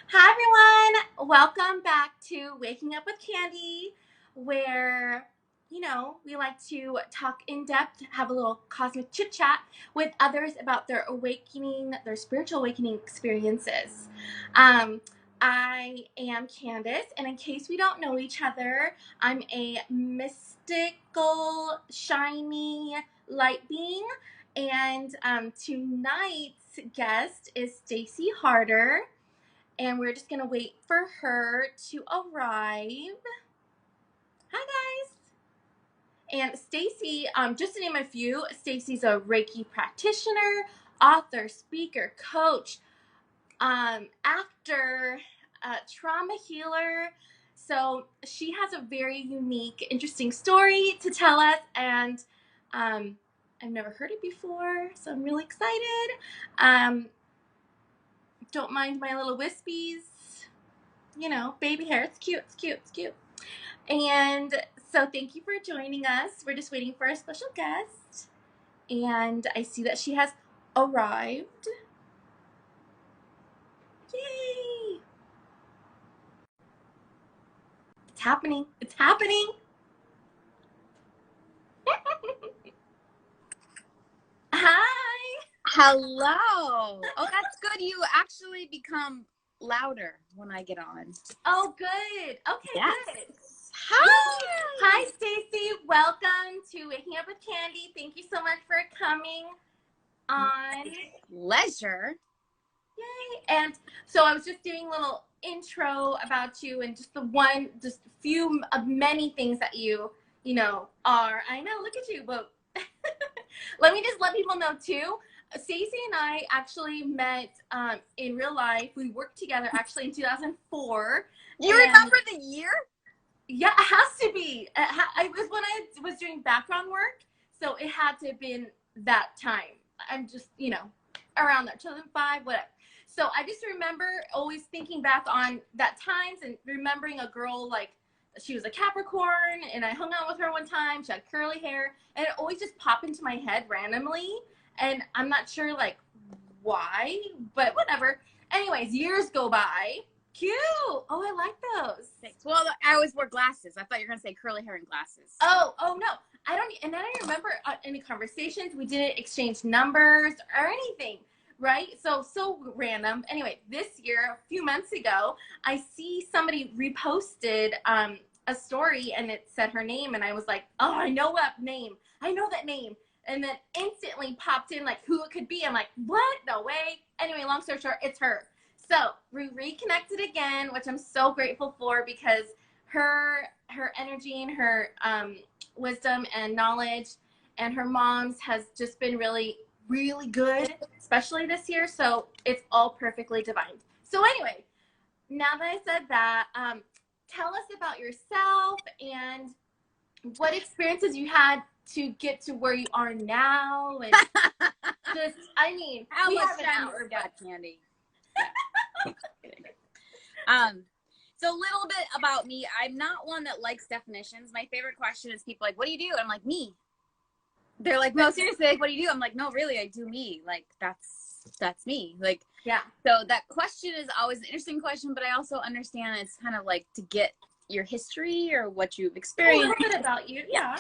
Hi, everyone. Welcome back to Waking Up with Kandy, where, we like to talk in depth, have a little cosmic chit chat with others about their awakening, their spiritual awakening experiences. Um, I am Candace, and in case we don't know each other, I'm a mystical, shiny light being. And tonight's guest is Stacie Harder, and we're just gonna wait for her to arrive. Hi, guys. And Stacie, just to name a few, Stacie's a Reiki practitioner, author, speaker, coach, actor, trauma healer. So she has a very unique, interesting story to tell us, and I've never heard it before, so I'm really excited. Don't mind my little wispies. Baby hair. It's cute. It's cute. It's cute. And so thank you for joining us. We're just waiting for a special guest. And I see that she has arrived. Yay! It's happening. It's happening. Hi. Hello. Oh, that's good. You actually become louder when I get on. Oh, good. Okay, Yes. good. Hi. Hi, Stacie. Welcome to Waking Up with Kandy. Thank you so much for coming on. Pleasure. Yay. And so I was just doing a little intro about you and just a few of many things that are. I know, look at you, but let me just let people know too. Stacie and I actually met in real life. We worked together actually in 2004. You remember the year? Yeah, it has to be. It was when I was doing background work, so it had to have been that time. I'm just, around there, 2005, whatever. So I just remember always thinking back on that times and remembering a girl like she was a Capricorn, and I hung out with her one time. She had curly hair, and it always just popped into my head randomly, and I'm not sure like why, but whatever. Anyways, years go by. Cute. Oh, I like those. Thanks. Well, I always wore glasses. I thought you were going to say curly hair and glasses. Oh no. I don't, and I don't remember any conversations. We didn't exchange numbers or anything, right? So random. Anyway, this year, a few months ago, I see somebody reposted a story, and it said her name, and I was like, oh, I know that name. I know that name. And then instantly popped in like who it could be. I'm like, what? No way. Anyway, long story short, it's her. So we reconnected again, which I'm so grateful for, because her energy and her wisdom and knowledge, and her mom's has just been really, really good, especially this year. So it's all perfectly divine. So anyway, now that I said that, tell us about yourself and what experiences you had to get to where you are now. And just, I mean, How we much have an time hour, we got, Candy? So a little bit about me. I'm not one that likes definitions. My favorite question is people like, what do you do? I'm like, me. They're like, no, seriously, like, what do you do? I'm like, no, really, I do me. Like, that's me. Like, yeah. So that question is always an interesting question, but I also understand it's kind of like to get your history or what you've experienced. A little bit about you. Yeah.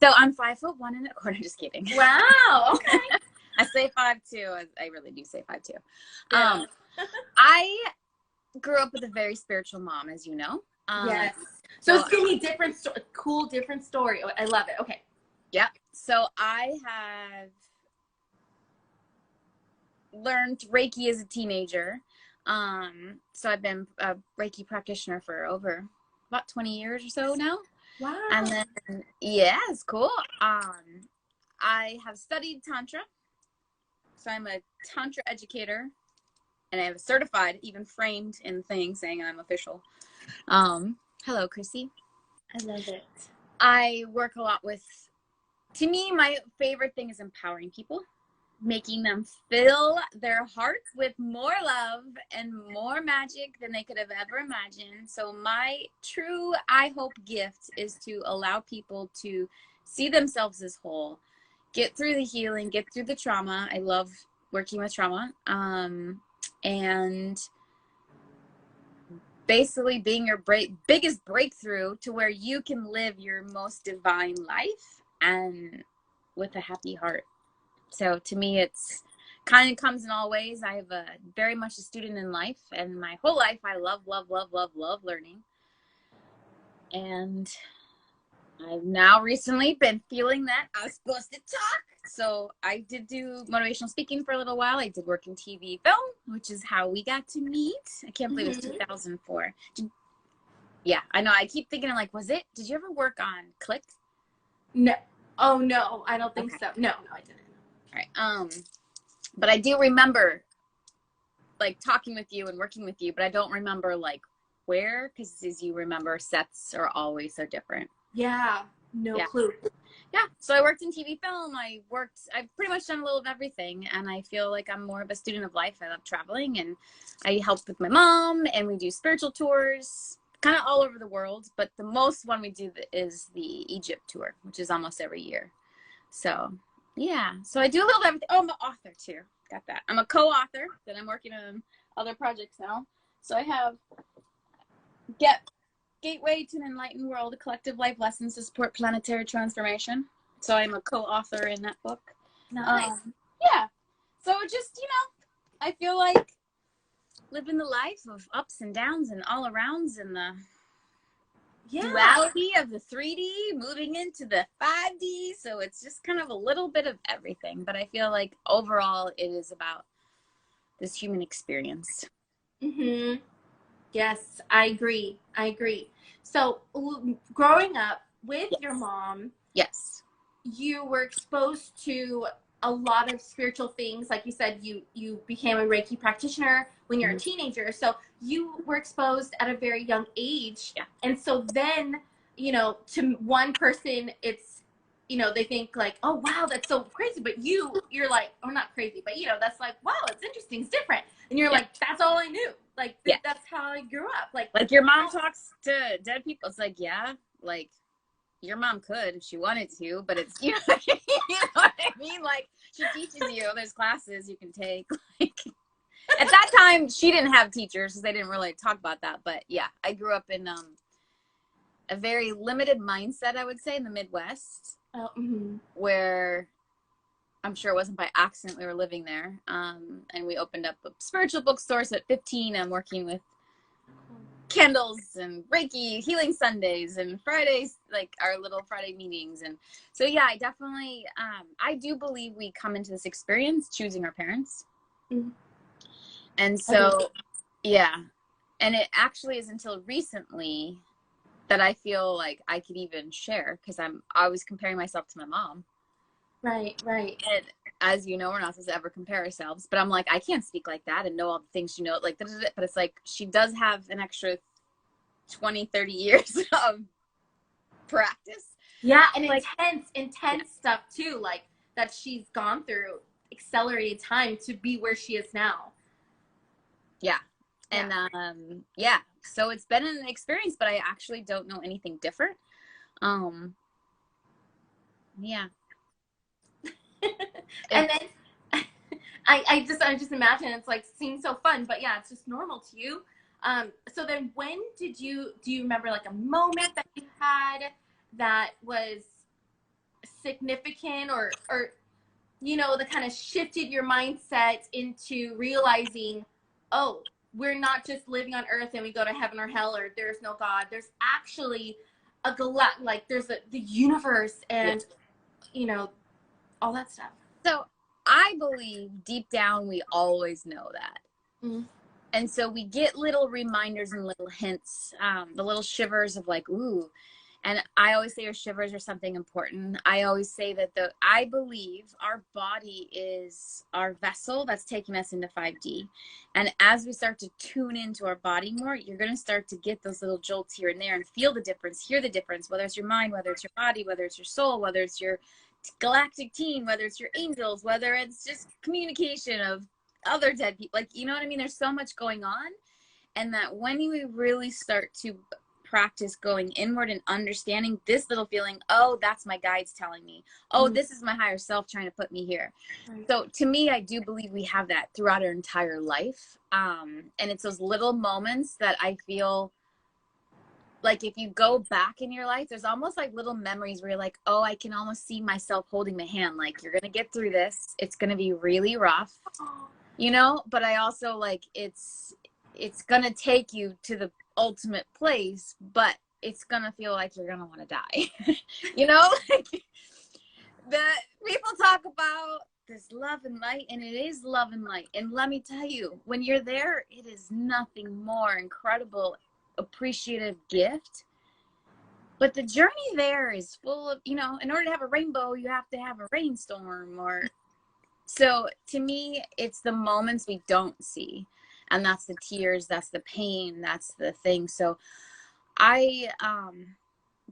So I'm 5'1" and a quarter. Just kidding. Wow. Okay. I say 5'2". I really do say 5'2". Yeah. I grew up with a very spiritual mom, as you know. Yes. So it's gonna be cool, different story. I love it. Okay. Yeah. So I have learned Reiki as a teenager. So I've been a Reiki practitioner for over about 20 years or so now. Wow. And then, yeah, it's cool. I have studied Tantra. So I'm a Tantra educator, and I have a certified, even framed in the thing saying I'm official. Hello, Chrissy. I love it. I work a lot with, to me, my favorite thing is empowering people, making them fill their hearts with more love and more magic than they could have ever imagined. So my true, I hope, gift is to allow people to see themselves as whole, get through the healing, get through the trauma. I love working with trauma. And basically being your biggest breakthrough to where you can live your most divine life and with a happy heart. So to me, it's kind of comes in all ways. I have very much a student in life, and my whole life I love learning. And I've now recently been feeling that I was supposed to talk. So I did do motivational speaking for a little while. I did work in TV film, which is how we got to meet. I can't believe it was 2004. Yeah, I know. I keep thinking, like, did you ever work on Click? No. Oh, no, I don't think so. No, I didn't. All right. But I do remember, like, talking with you and working with you, but I don't remember, like, where, because as you remember, sets are always so different. Yeah, no clue. Yeah, so I worked in TV film. I've pretty much done a little of everything, and I feel like I'm more of a student of life. I love traveling, and I help with my mom, and we do spiritual tours, kind of all over the world, but the most one we do is the Egypt tour, which is almost every year. So, yeah, so I do a little of everything. Oh, I'm an author, too. Got that. I'm a co-author, that I'm working on other projects now. So I have Gateway to an Enlightened World, a collective life lessons to support planetary transformation. So I'm a co-author in that book. Nice. Yeah. So just, I feel like living the life of ups and downs and all arounds and the duality of the 3D moving into the 5D. So it's just kind of a little bit of everything. But I feel like overall it is about this human experience. Mm-hmm. Yes, I agree. So growing up with your mom, yes, you were exposed to a lot of spiritual things. Like you said, you became a Reiki practitioner when you're a teenager. So you were exposed at a very young age. Yeah. And so then, to one person, it's, they think like, oh, wow, that's so crazy. But you're like, or not crazy, but, that's like, wow, it's interesting. It's different. And you're like, that's all I knew. Like, that's how I grew up. Like your mom talks to dead people. It's like, yeah, like your mom could if she wanted to, but it's, you know what I mean? Like she teaches you, there's classes you can take. Like at that time, she didn't have teachers because they didn't really talk about that. But yeah, I grew up in a very limited mindset, I would say, in the Midwest, where I'm sure it wasn't by accident we were living there. And we opened up a spiritual bookstore. So at 15, I'm working with candles and Reiki, healing Sundays, and Fridays, like our little Friday meetings. And so, yeah, I definitely, I do believe we come into this experience choosing our parents. And so, yeah. And it actually is until recently that I feel like I could even share, because I'm always comparing myself to my mom. Right. And as you know, we're not supposed to ever compare ourselves, but I'm like, I can't speak like that and know all the things like, but it's like, she does have an extra 20, 30 years of practice. Yeah. And like, intense stuff too, like that she's gone through accelerated time to be where she is now. Yeah. And, yeah, so it's been an experience, but I actually don't know anything different. Yeah. And then I just imagine it's like seems so fun, but yeah, it's just normal to you. So then when do you remember like a moment that you had that was significant or that kind of shifted your mindset into realizing, oh, we're not just living on earth and we go to heaven or hell, or there's no God. There's actually there's the universe and, all that stuff. So I believe deep down, we always know that. And so we get little reminders and little hints, the little shivers of like, ooh. And I always say your shivers are something important. I always say that I believe our body is our vessel that's taking us into 5D. And as we start to tune into our body more, you're going to start to get those little jolts here and there and feel the difference, hear the difference, whether it's your mind, whether it's your body, whether it's your soul, whether it's your galactic team, whether it's your angels, whether it's just communication of other dead people. Like, you know what I mean? There's so much going on. And that when you really start to practice going inward and understanding this little feeling. Oh, that's my guides telling me. Oh, this is my higher self trying to put me here. Right. So to me, I do believe we have that throughout our entire life. And it's those little moments that I feel like if you go back in your life, there's almost like little memories where you're like, oh, I can almost see myself holding my hand. Like, you're going to get through this. It's going to be really rough, you know, but I also like, it's going to take you to the ultimate place, but it's going to feel like you're going to want to die. You know, like the people talk about this love and light, and it is love and light. And let me tell you, when you're there, it is nothing more incredible, appreciative gift. But the journey there is full of, you know, in order to have a rainbow, you have to have a rainstorm. Or so to me, it's the moments we don't see, and that's the tears, that's the pain, that's the thing. So I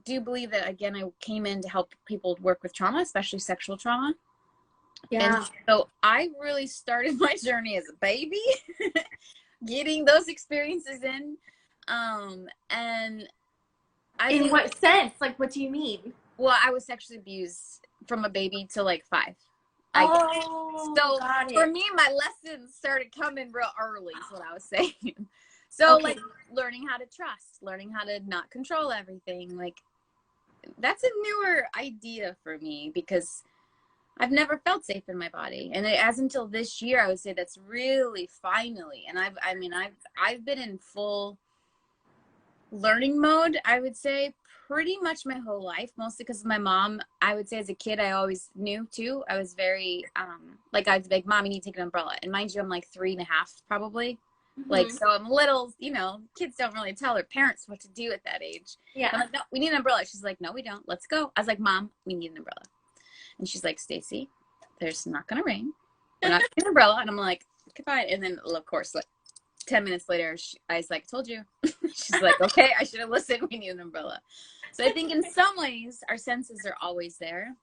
do believe that, again, I came in to help people work with trauma, especially sexual trauma. Yeah. And so I really started my journey as a baby, getting those experiences in. And in what sense? Like, what do you mean? Well, I was sexually abused from a baby to like 5. So for me, my lessons started coming real early, is what I was saying. So like learning how to trust, learning how to not control everything. Like, that's a newer idea for me because I've never felt safe in my body. And as until this year, I would say that's really finally. And I've been in full learning mode, I would say, pretty much my whole life, mostly because of my mom. I would say as a kid, I always knew too. I was very, like, I was like, Mom, you need to take an umbrella. And mind you, I'm like 3.5 probably. Mm-hmm. Like, so I'm little, you know, kids don't really tell their parents what to do at that age. Yeah. I'm like, no, we need an umbrella. She's like, no, we don't. Let's go. I was like, Mom, we need an umbrella. And she's like, Stacie, there's not going to rain. We're not getting an umbrella. And I'm like, okay, fine. And then, of course, like 10 minutes later, I was like, told you. She's like, okay, I should have listened. We need an umbrella. So I think in some ways, our senses are always there.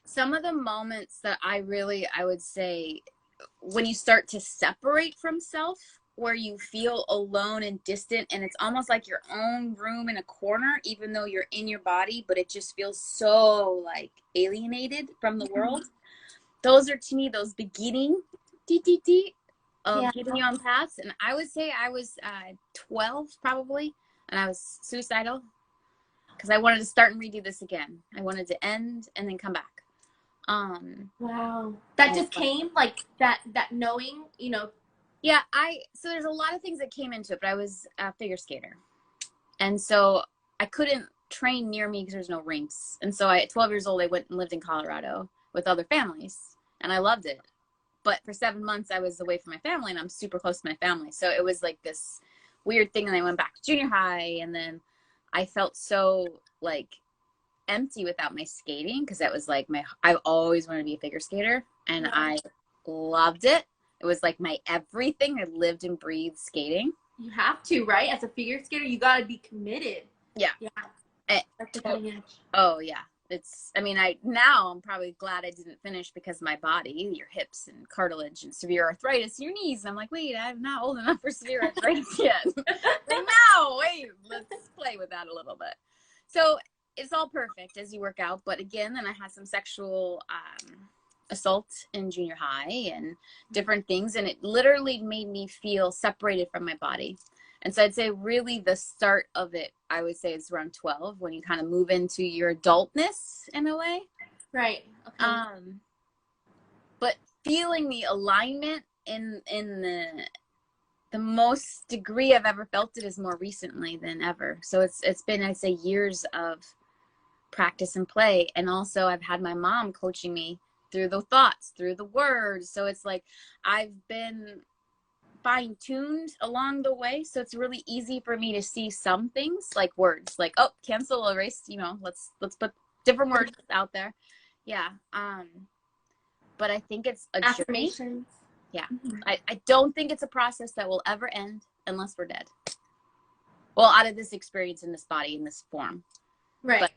Some of the moments that I would say, when you start to separate from self, where you feel alone and distant, and it's almost like your own room in a corner, even though you're in your body, but it just feels so like alienated from the world. Those are, to me, those beginning of getting you on paths. And I would say I was 12 probably, and I was suicidal because I wanted to start and redo this again. I wanted to end and then come back. Wow. That just came like that knowing, you know. Yeah, so there's a lot of things that came into it, but I was a figure skater. And so I couldn't train near me because there's no rinks. And so at 12 years old, I went and lived in Colorado with other families, and I loved it. But for 7 months, I was away from my family, and I'm super close to my family. So it was like this weird thing. And I went back to junior high, and then I felt so like empty without my skating, because that was like I've always wanted to be a figure skater, and I loved it. It was like my everything. I lived and breathed skating. You have to, right? As a figure skater, you got to be committed. Yeah. Oh yeah. Now I'm probably glad I didn't finish because of my body, your hips and cartilage and severe arthritis in your knees. And I'm like, wait, I'm not old enough for severe arthritis yet. Let's play with that a little bit. So it's all perfect as you work out. But again, then I had some sexual assault in junior high and different things. And it literally made me feel separated from my body. And so I'd say really the start of it, I would say, is around 12, when you kind of move into your adultness in a way. Right. Okay. But feeling the alignment in the most degree I've ever felt it is more recently than ever. So it's been, I'd say, years of practice and play. And also I've had my mom coaching me through the thoughts, through the words. So it's like I've been fine-tuned along the way, so it's really easy for me to see some things like words, like, oh, cancel, erase, you know, let's put different words out there. But I think it's a affirmations. Yeah. I don't think it's a process that will ever end unless we're dead, well, out of this experience in this body, in this form, right? But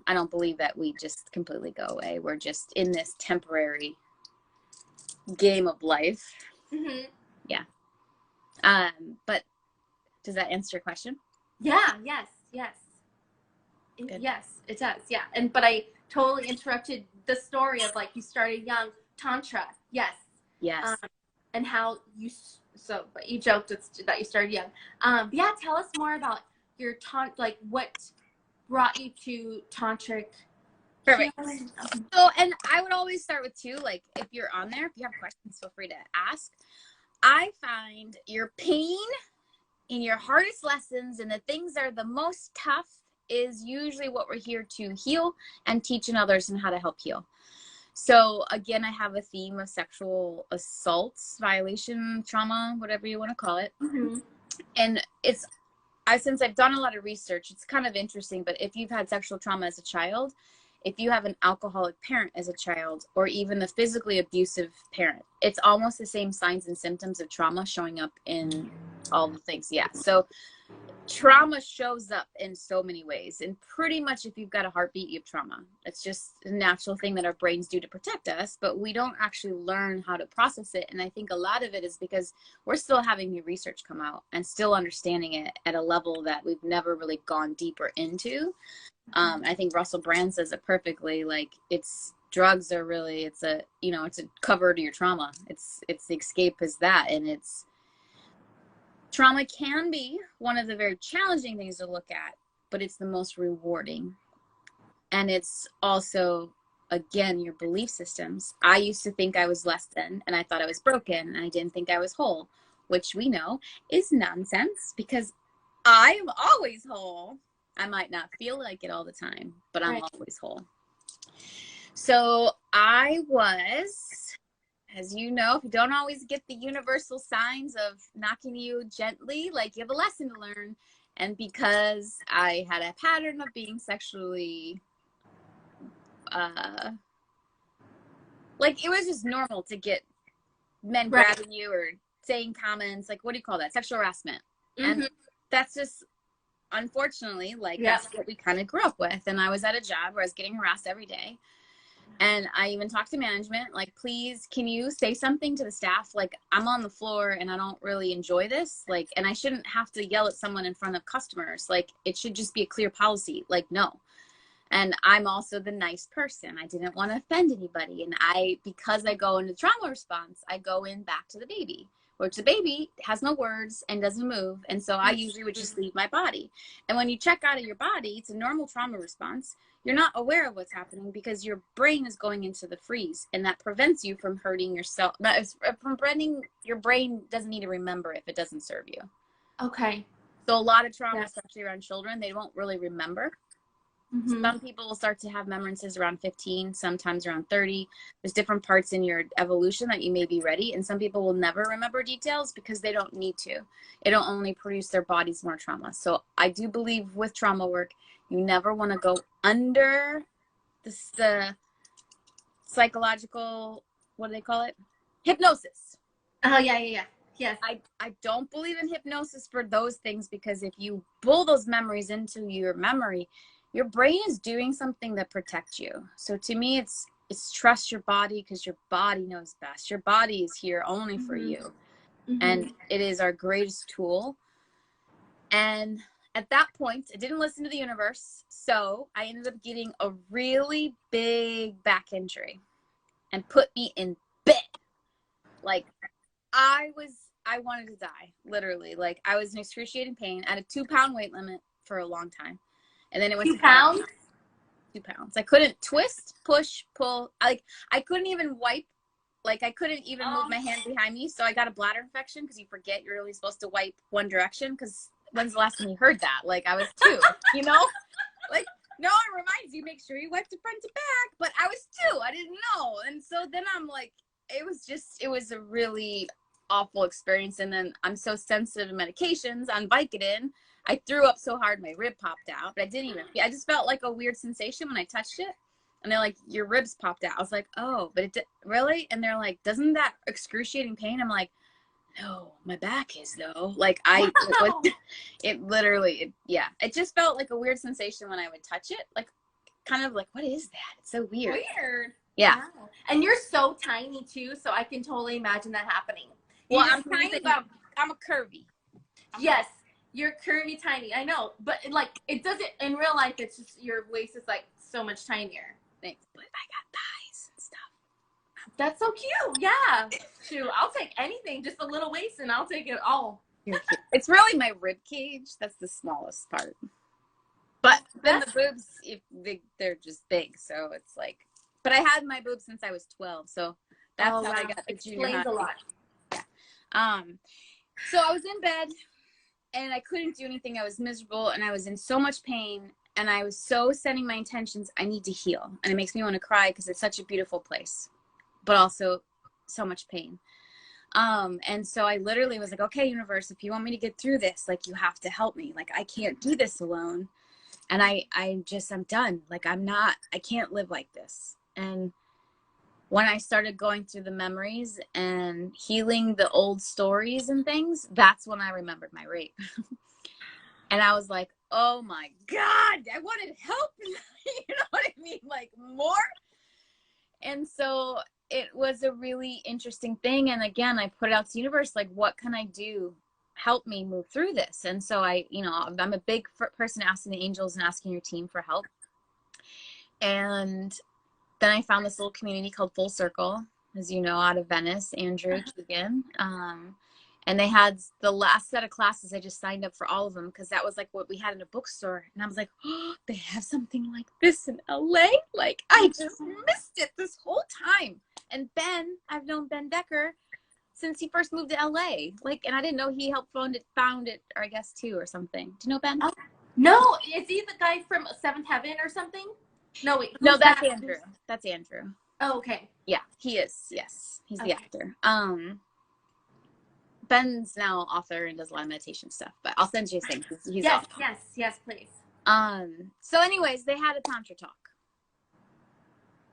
I don't believe that we just completely go away. We're just in this temporary game of life. Yeah. But Does that answer your question? Yeah, yes. Good. Yes, it does. Yeah. But I totally interrupted the story of like you started young, Tantra. Yes. Yes. And how but you joked that you started young. Yeah, tell us more about your like what brought you to Tantric. Perfect. So, and I would always start with two, like if you're on there, if you have questions, feel free to ask. I find your pain in your hardest lessons and the things that are the most tough is usually what we're here to heal and teaching others and how to help heal. So again, I have a theme of sexual assaults, violation, trauma, whatever you want to call it. Mm-hmm. And since I've done a lot of research, it's kind of interesting, but if you've had sexual trauma as a child, if you have an alcoholic parent as a child, or even a physically abusive parent, it's almost the same signs and symptoms of trauma showing up in all the things. Yeah. So trauma shows up in so many ways, and pretty much if you've got a heartbeat, you have trauma. It's just a natural thing that our brains do to protect us, but we don't actually learn how to process it. And I think a lot of it is because we're still having new research come out and still understanding it at a level that we've never really gone deeper into. I think Russell Brand says it perfectly. Like drugs are really, it's a cover to your trauma. It's the escape is that, and trauma can be one of the very challenging things to look at, but it's the most rewarding. And it's also, again, your belief systems. I used to think I was less than, and I thought I was broken, and I didn't think I was whole, which we know is nonsense because I am always whole. I might not feel like it all the time, but I'm always whole. So I was, as you know, if you don't always get the universal signs of knocking you gently, like you have a lesson to learn. And because I had a pattern of being sexually, like it was just normal to get men grabbing you or saying comments, like, what do you call that? Sexual harassment. Mm-hmm. And that's just, unfortunately, like that's what we kind of grew up with. And I was at a job where I was getting harassed every day. And I even talked to management, like, please, can you say something to the staff? Like, I'm on the floor and I don't really enjoy this. Like, and I shouldn't have to yell at someone in front of customers. Like, it should just be a clear policy. Like, no. And I'm also the nice person. I didn't want to offend anybody. And because I go into trauma response, I go in back to the baby, which the baby has no words and doesn't move. And so I usually would just leave my body. And when you check out of your body, it's a normal trauma response. You're not aware of what's happening because your brain is going into the freeze, and that prevents you from hurting yourself. From preventing, your brain doesn't need to remember if it doesn't serve you. Okay. So a lot of trauma, especially around children, they won't really remember. Mm-hmm. Some people will start to have remembrances around 15, sometimes around 30. There's different parts in your evolution that you may be ready. And some people will never remember details because they don't need to. It'll only produce their bodies more trauma. So I do believe with trauma work, you never want to go under the psychological, what do they call it? Hypnosis. Oh, yeah. Yes. I don't believe in hypnosis for those things, because if you pull those memories into your memory, your brain is doing something that protects you. So to me, it's trust your body, because your body knows best. Your body is here only for you. Mm-hmm. And it is our greatest tool. And at that point, I didn't listen to the universe. So I ended up getting a really big back injury and put me in bed. Like I wanted to die, literally. Like I was in excruciating pain. I had a 2-pound weight limit for a long time. And then it went 2 pounds? 2 pounds. I couldn't twist, push, pull. I couldn't even wipe. Like I couldn't even move my hand behind me. So I got a bladder infection, because you forget you're really supposed to wipe one direction. Because when's the last time you heard that? Like I was 2, you know? Like no one reminds you, make sure you wipe the front to back. But I was 2. I didn't know. And so then I'm like, it was a really awful experience. And then I'm so sensitive to medications on Vicodin. I threw up so hard my rib popped out, but I just felt like a weird sensation when I touched it. And they're like, your ribs popped out. I was like, oh, but really? And they're like, doesn't that excruciating pain? I'm like, no, my back is though. Like it literally, it just felt like a weird sensation when I would touch it. Like kind of like, what is that? It's so weird. Yeah. Wow. And you're so tiny too, so I can totally imagine that happening. Well, I'm tiny, but I'm a curvy. Yes. You're curvy tiny. I know. But like it doesn't in real life it's just your waist is like so much tinier. Thanks. But I got thighs and stuff. That's so cute. Yeah. Shoot, I'll take anything, just a little waist and I'll take it all. It's really my rib cage. That's the smallest part. But then the boobs, they're just big. So it's like, but I had my boobs since I was 12. So that's how I got the junior high. Explains a lot. Yeah. So I was in bed and I couldn't do anything. I was miserable and I was in so much pain. And I was so setting my intentions, I need to heal. And it makes me want to cry because it's such a beautiful place, but also so much pain. And so I literally was like, okay, universe, if you want me to get through this, like you have to help me. Like I can't do this alone. And I'm done. Like I can't live like this. And when I started going through the memories and healing the old stories and things, that's when I remembered my rape. And I was like, oh my God, I wanted help. You know what I mean? Like more. And so it was a really interesting thing. And again, I put it out to the universe, like, what can I do? Help me move through this. And so I'm a big person asking the angels and asking your team for help. And then I found this little community called Full Circle, as you know, out of Venice, Andrew Keegan. And they had the last set of classes. I just signed up for all of them because that was like what we had in a bookstore. And I was like, oh, they have something like this in LA? Like, I just missed it this whole time. And Ben, I've known Ben Decker since he first moved to LA. Like, and I didn't know he helped found it, or I guess too, or something. Do you know Ben? Oh, no, is he the guy from Seventh Heaven or something? No, wait. No, that's Andrew. That's Andrew. Oh, okay. Yeah, he is. Yes, he's the actor. Ben's now author and does a lot of meditation stuff, but I'll send you a thing. He's yes, awesome. yes, please. So anyways, they had a Tantra talk.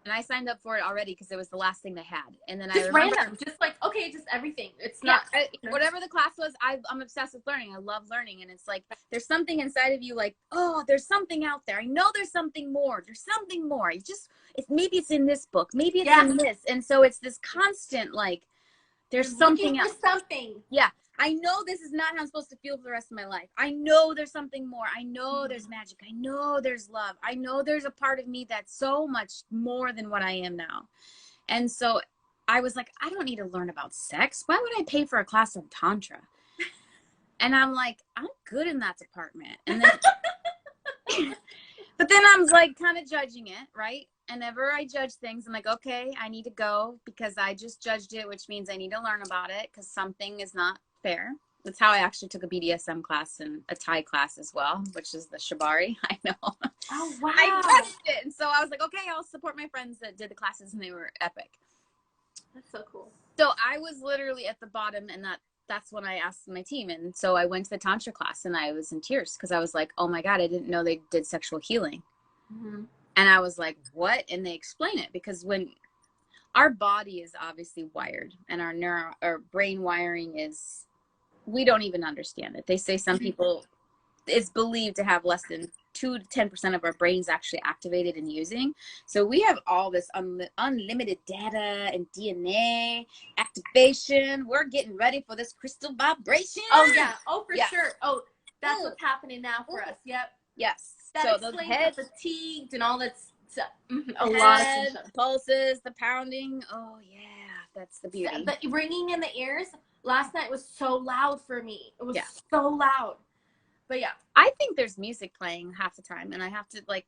And I signed up for it already because it was the last thing they had. And then just random, just like, okay, just everything. It's not. Whatever the class was, I'm obsessed with learning. I love learning. And it's like, there's something inside of you like, oh, there's something out there. I know there's something more. There's something more. Maybe it's in this book. Maybe it's in this. And so it's this constant, like, there's something else. Something. Yeah. I know this is not how I'm supposed to feel for the rest of my life. I know there's something more. I know there's magic. I know there's love. I know there's a part of me that's so much more than what I am now. And so I was like, I don't need to learn about sex. Why would I pay for a class on Tantra? And I'm like, I'm good in that department. And then, but then I was like kind of judging it, right? And whenever I judge things, I'm like, okay, I need to go because I just judged it, which means I need to learn about it because something is not fair. That's how I actually took a BDSM class and a Thai class as well, which is the Shibari. I know. Oh, wow. I judged it. And so I was like, okay, I'll support my friends that did the classes and they were epic. That's so cool. So I was literally at the bottom and that's when I asked my team. And so I went to the Tantra class and I was in tears because I was like, oh my God, I didn't know they did sexual healing. Mm-hmm. And I was like, what? And they explain it because when our body is obviously wired and our brain wiring is, we don't even understand it. They say some people, it's believed to have less than 2 to 10% of our brains actually activated and using. So we have all this unlimited data and DNA activation. We're getting ready for this crystal vibration. Oh yeah. Oh, for sure. Oh, that's what's happening now for us. Yep. Yes. That so explains the head, the fatigued and all that stuff. A lot of pulses, the pounding. Oh yeah, that's the beauty. The ringing in the ears last night was so loud for me. It was so loud. But yeah, I think there's music playing half the time, and I have to like,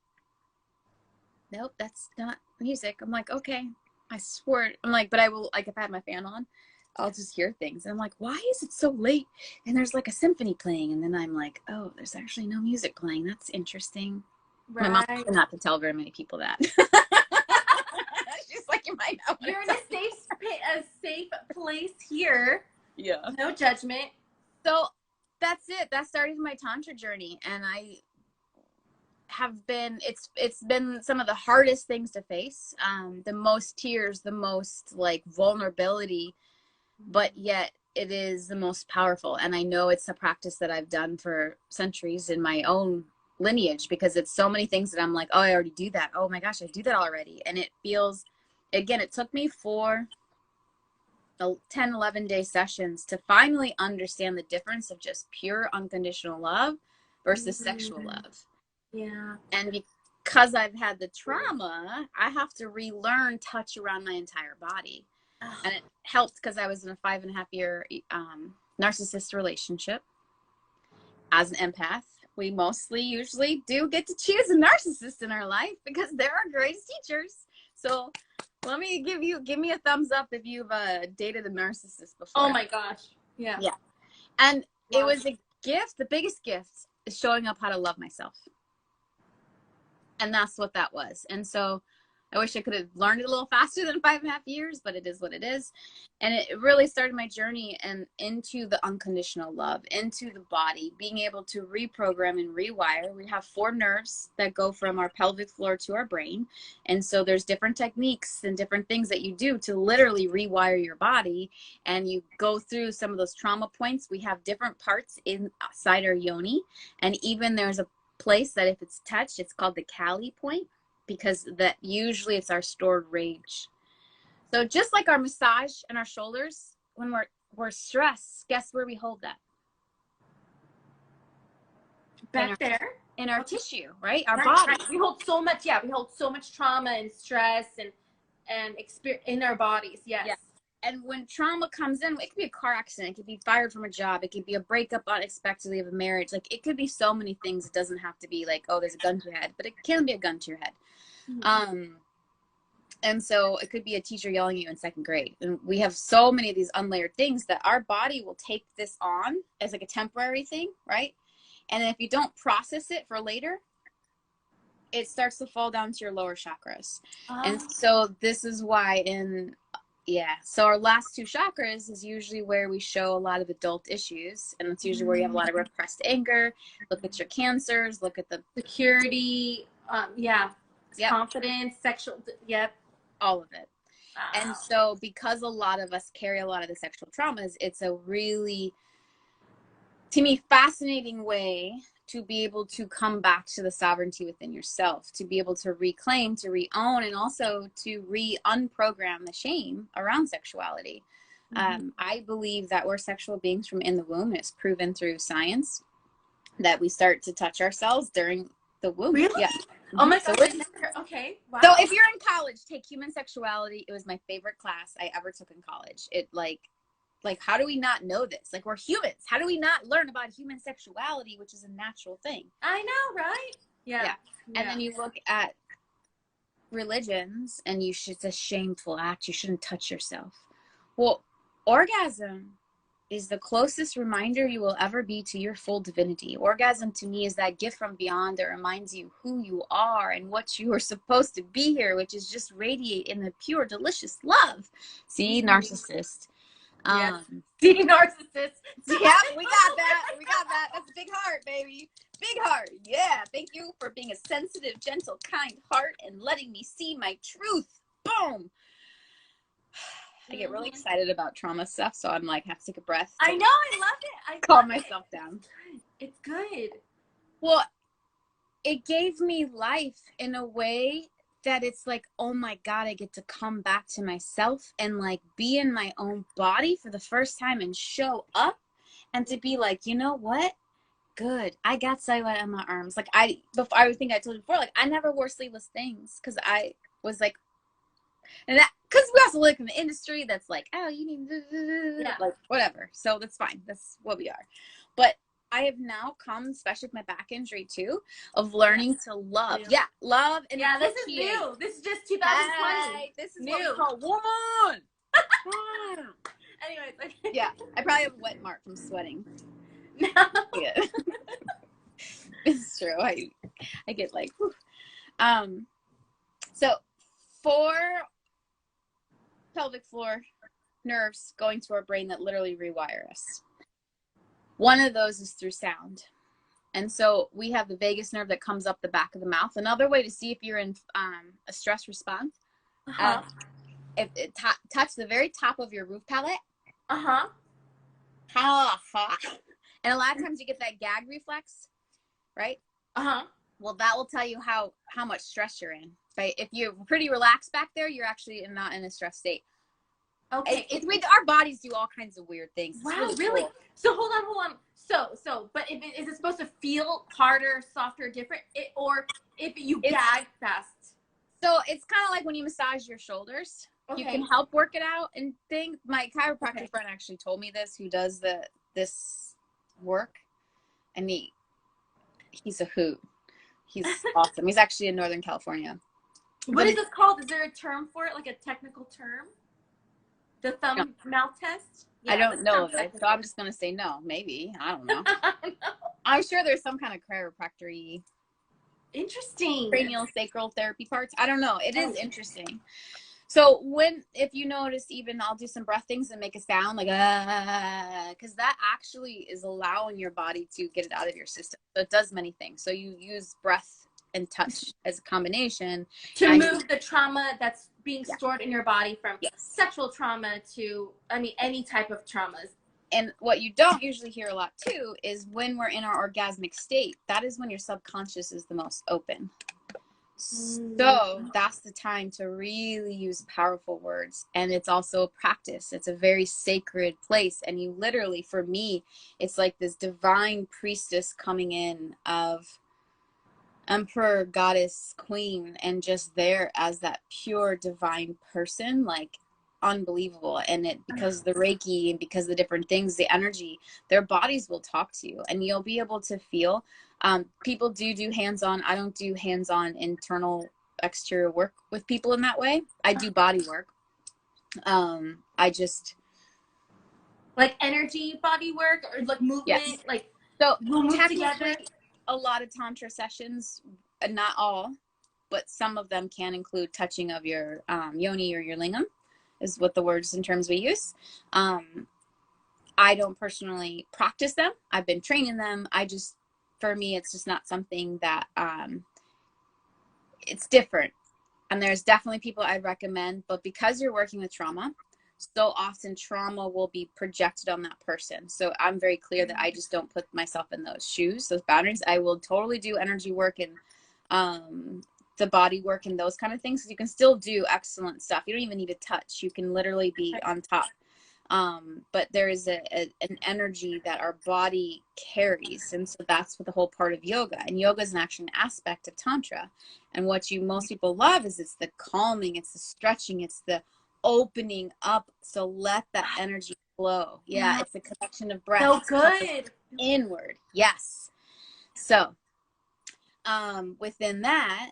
nope, that's not music. I'm like, okay, I swear. I'm like, but I will like if I have my fan on, I'll just hear things. And I'm like, why is it so late? And there's like a symphony playing. And then I'm like, oh, there's actually no music playing. That's interesting. Right. My mom not to tell very many people that. She's like, you might know. You're in a safe place here. Yeah. No judgment. So that's it. That started my Tantra journey. And I have been, it's been some of the hardest things to face. The most tears, the most like vulnerability, but yet it is the most powerful. And I know it's a practice that I've done for centuries in my own lineage because it's so many things that I'm like, oh, I already do that. Oh my gosh, I do that already. And it feels, again, it took me 10, 11-day sessions to finally understand the difference of just pure unconditional love versus sexual love. Yeah. And because I've had the trauma, I have to relearn touch around my entire body. And it helped because I was in a 5.5-year narcissist relationship. As an empath, we usually do get to choose a narcissist in our life because they're our greatest teachers. So let me give me a thumbs up if you've dated a narcissist before. Oh my gosh. Yeah. Yeah. And Wow. it was a gift. The biggest gift is showing up how to love myself. And that's what that was. And so I wish I could have learned it a little faster than 5.5 years, but it is what it is. And it really started my journey and into the unconditional love, into the body, being able to reprogram and rewire. We have 4 nerves that go from our pelvic floor to our brain. And so there's different techniques and different things that you do to literally rewire your body. And you go through some of those trauma points. We have different parts inside our yoni. And even there's a place that if it's touched, it's called the Kali point, because that usually it's our stored rage. So just like our massage and our shoulders, when we're stressed, guess where we hold that? Back there. In our tissue, right? Our body. Right. We hold so much, we hold so much trauma and stress and experience in our bodies. Yes. Yeah. And when trauma comes in, it could be a car accident, it could be fired from a job, it could be a breakup unexpectedly of a marriage. Like, it could be so many things. It doesn't have to be like, oh, there's a gun to your head, but it can be a gun to your head. Mm-hmm. And so it could be a teacher yelling at you in 2nd grade. And we have so many of these unlayered things that our body will take this on as like a temporary thing, right? And if you don't process it for later, it starts to fall down to your lower chakras. And so this is why so our last 2 chakras is usually where we show a lot of adult issues. And that's usually where you have a lot of repressed anger. Look at your cancers, look at the security, confidence, sexual, all of it. And so because a lot of us carry a lot of the sexual traumas, it's a really, to me, fascinating way to be able to come back to the sovereignty within yourself, to be able to reclaim, to re-own, and also to unprogram the shame around sexuality. I believe that we're sexual beings from in the womb. It's proven through science that we start to touch ourselves during the womb. Really? Yeah. Oh my God. Okay. Wow. So if you're in college, take human sexuality. It was my favorite class I ever took in college. It like, how do we not know this? Like, we're humans. How do we not learn about human sexuality, which is a natural thing? I know, right? Yeah. And then you look at religions and it's a shameful act. You shouldn't touch yourself. Well, orgasm is the closest reminder you will ever be to your full divinity. Orgasm to me is that gift from beyond that reminds you who you are and what you are supposed to be here, which is just radiate in the pure, delicious love. See, narcissist. See, narcissist. Yeah, we got that. That's a big heart, baby. Big heart. Yeah. Thank you for being a sensitive, gentle, kind heart and letting me see my truth. Boom. I get really excited about trauma stuff, so I'm like, have to take a breath. I know, I love it. I calm myself down. It's good. Well, it gave me life in a way that it's like, oh my God, I get to come back to myself and like be in my own body for the first time and show up and to be like, you know what? Good. I got cellulite on my arms. Like I think I told you before, like I never wore sleeveless things because I was like, and that, because we also live in the industry that's like, oh, you need, like whatever. So that's fine. That's what we are. But I have now come, especially with my back injury too, of learning to love. Yeah, love and this is new. This is just 2020. This is new. what we call woman. Anyways, okay. Yeah, I probably have a wet mark from sweating. No. Yeah. It's true. I get like, whew. So 4 pelvic floor nerves going to our brain that literally rewire us. One of those is through sound. And so we have the vagus nerve that comes up the back of the mouth. Another way to see if you're in a stress response, if it touch the very top of your roof palate. And a lot of times you get that gag reflex, right? Well, that will tell you how much stress you're in. Right? If you're pretty relaxed back there, you're actually not in a stress state. Okay. It's weird. Our bodies do all kinds of weird things. It's Wow, really? cool. So hold on. But if is it supposed to feel harder, softer, different, or if you gag fast? So it's kind of like when you massage your shoulders. Okay. You can help work it out and things. My chiropractor friend actually told me this, who does this work, and he's a hoot. He's awesome. He's actually in Northern California. What is this called? Is there a term for it, like a technical term? The thumb mouth test? Yeah, I don't know of it, so I'm just gonna say no. Maybe, I don't know. No. I'm sure there's some kind of chiropractic-y, interesting, cranial sacral therapy parts. I don't know. It is interesting. So if you notice, even I'll do some breath things and make a sound like because that actually is allowing your body to get it out of your system. So it does many things. So you use breath and touch as a combination to move the trauma that's being stored in your body from sexual trauma to, I mean, any type of traumas. And what you don't usually hear a lot too is when we're in our orgasmic state, that is when your subconscious is the most open. So that's the time to really use powerful words. And it's also a practice. It's a very sacred place. And you literally, for me, it's like this divine priestess coming in of emperor, goddess, queen, and just there as that pure divine person, like unbelievable. And it, because the Reiki and because the different things, the energy, their bodies will talk to you and you'll be able to feel. People do hands-on. I don't do hands-on internal exterior work with people in that way. I do body work. I just like energy body work or like movement, like so we'll move together. A lot of tantra sessions, not all, but some of them can include touching of your yoni or your lingam, is what the words and terms we use. I don't personally practice them. I've been training them. For me, it's just not something that, it's different. And there's definitely people I'd recommend, but because you're working with trauma, so often trauma will be projected on that person. So I'm very clear that I just don't put myself in those shoes, those boundaries. I will totally do energy work and the body work and those kind of things. So you can still do excellent stuff. You don't even need to touch. You can literally be on top. But there is an energy that our body carries. And so that's what the whole part of yoga. And yoga is actually an aspect of Tantra. And what most people love is it's the calming, it's the stretching, it's the opening up. So let that energy flow. Yeah, it's a connection of breath. So good. Inward. Yes. So within that,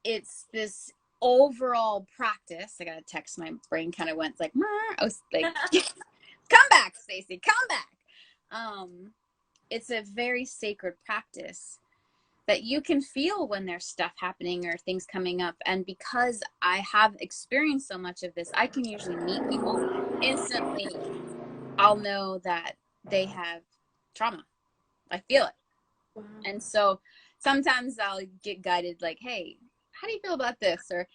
it's this overall practice. I got a text, my brain kind of went like, I was like, come back, Stacie, come back. It's a very sacred practice that you can feel when there's stuff happening or things coming up. And because I have experienced so much of this, I can usually meet people instantly. I'll know that they have trauma. I feel it. Wow. And so sometimes I'll get guided like, hey, how do you feel about this? Or,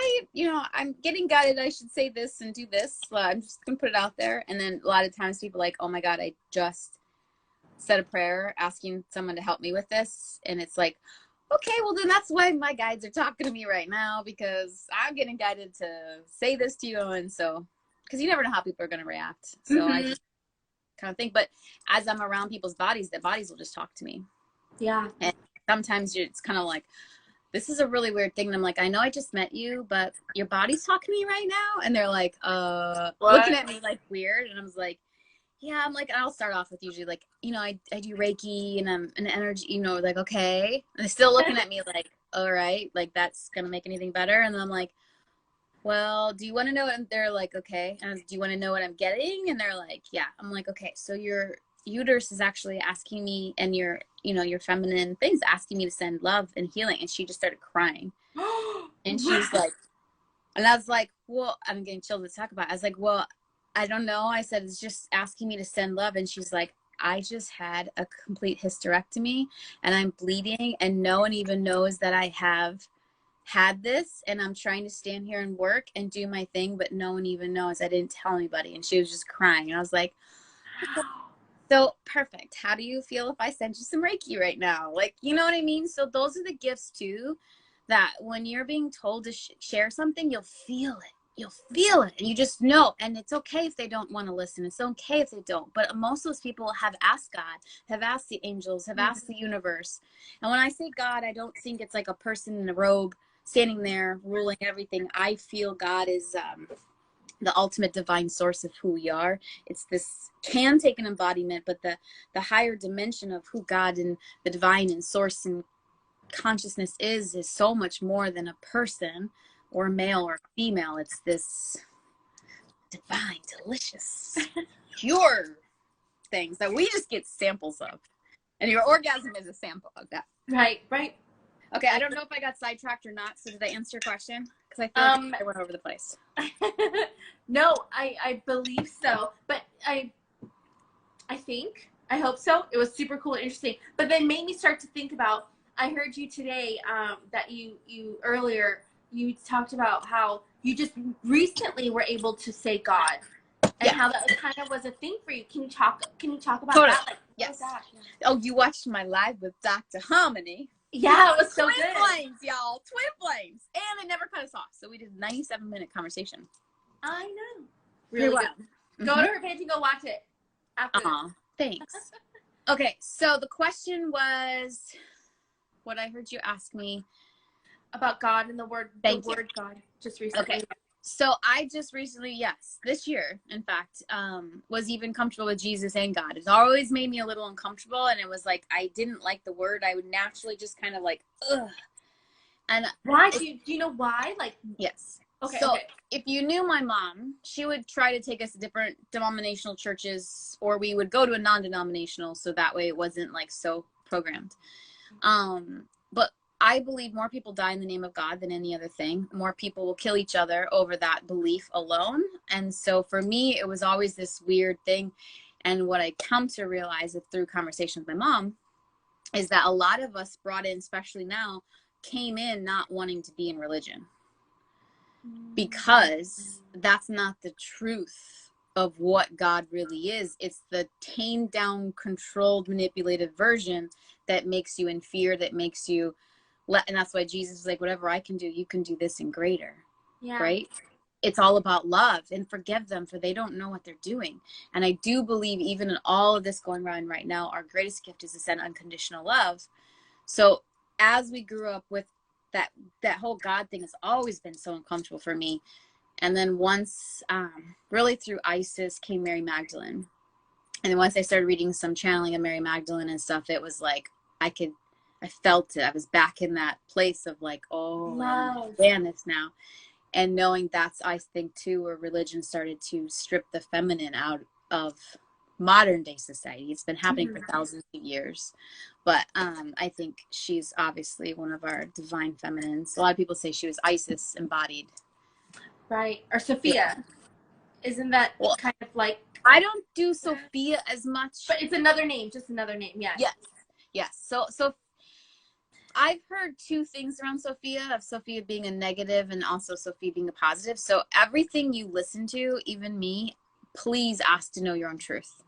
hey, I'm getting guided. I should say this and do this. Well, I'm just going to put it out there. And then a lot of times people are like, oh my God, I just said a prayer asking someone to help me with this. And it's like, okay, well then that's why my guides are talking to me right now, because I'm getting guided to say this to you. And so, because you never know how people are going to react. So I just kind of think, but as I'm around people's bodies, their bodies will just talk to me. Yeah. And sometimes it's kind of like, this is a really weird thing. And I'm like, I know I just met you, but your body's talking to me right now. And they're like, looking at me like weird. And I was like, yeah, I'm like, I'll start off with usually like, I do Reiki and I'm an energy, like, okay. And they're still looking at me like, all right, like that's going to make anything better. And then I'm like, well, do you want to know? And they're like, okay. And do you want to know what I'm getting? And they're like, yeah. I'm like, okay, so your uterus is actually asking me, and your feminine things asking me to send love and healing. And she just started crying. And she's like, and I was like, well, I'm getting chilled to talk about it. I was like, well, I don't know. I said, it's just asking me to send love. And she's like, I just had a complete hysterectomy and I'm bleeding and no one even knows that I have had this, and I'm trying to stand here and work and do my thing, but no one even knows. I didn't tell anybody. And she was just crying. And I was like, so perfect. How do you feel if I send you some Reiki right now? Like, you know what I mean? So those are the gifts too, that when you're being told to share something, you'll feel it. you'll feel it, and you just know. And it's okay if they don't want to listen. It's okay if they don't. But most of those people have asked God, have asked the angels, have asked the universe. And when I say God, I don't think it's like a person in a robe standing there ruling everything. I feel God is the ultimate divine source of who we are. It's this can take an embodiment, but the higher dimension of who God and the divine and source and consciousness is so much more than a person or male or female. It's this divine, delicious, pure things that we just get samples of. And your orgasm is a sample of that. Right. Okay, I don't know if I got sidetracked or not. So did I answer your question? Because I feel like I went over the place. No, I believe so. But I hope so. It was super cool and interesting. But then made me start to think about, I heard you today that you earlier, you talked about how you just recently were able to say God and how that kind of was a thing for you. Can you talk about that? Like, yes. Oh, gosh, oh, you watched my live with Dr. Harmony. Yeah, it was so Twin good. flames, y'all. Twin flames. And they never cut us off. So we did a 97-minute conversation. I know. Really good. Go to her page and go watch it. Thanks. Okay, so the question was what I heard you ask me about God and the word God just recently. Okay. So I just recently, this year, in fact, was even comfortable with Jesus and God. It's always made me a little uncomfortable, and it was like I didn't like the word. I would naturally just kind of like, ugh. And why? Do you know why? Like, yes. Okay. So if you knew my mom, she would try to take us to different denominational churches, or we would go to a non-denominational, so that way it wasn't like so programmed. But I believe more people die in the name of God than any other thing. More people will kill each other over that belief alone. And so for me, it was always this weird thing. And what I come to realize through conversation with my mom is that a lot of us brought in, especially now, came in not wanting to be in religion. Because that's not the truth of what God really is. It's the tamed down, controlled, manipulated version that makes you in fear, that makes you and that's why Jesus is like, whatever I can do, you can do this and greater. Yeah. Right? It's all about love and forgive them, for they don't know what they're doing. And I do believe even in all of this going on right now, our greatest gift is to send unconditional love. So as we grew up with that whole God thing has always been so uncomfortable for me. And then once, really through ISIS came Mary Magdalene. And then once I started reading some channeling of Mary Magdalene and stuff, it was like, I felt it. I was back in that place of like, oh, I understand this now. And knowing that's, I think too, where religion started to strip the feminine out of modern day society. It's been happening for thousands of years. But I think she's obviously one of our divine feminines. A lot of people say she was Isis embodied. Right. Or Sophia. Yeah. Isn't that kind of like... I don't do Sophia as much. But it's another name. Just another name. Yeah. Yes. So I've heard two things around Sophia, of Sophia being a negative and also Sophia being a positive. So everything you listen to, even me, please ask to know your own truth.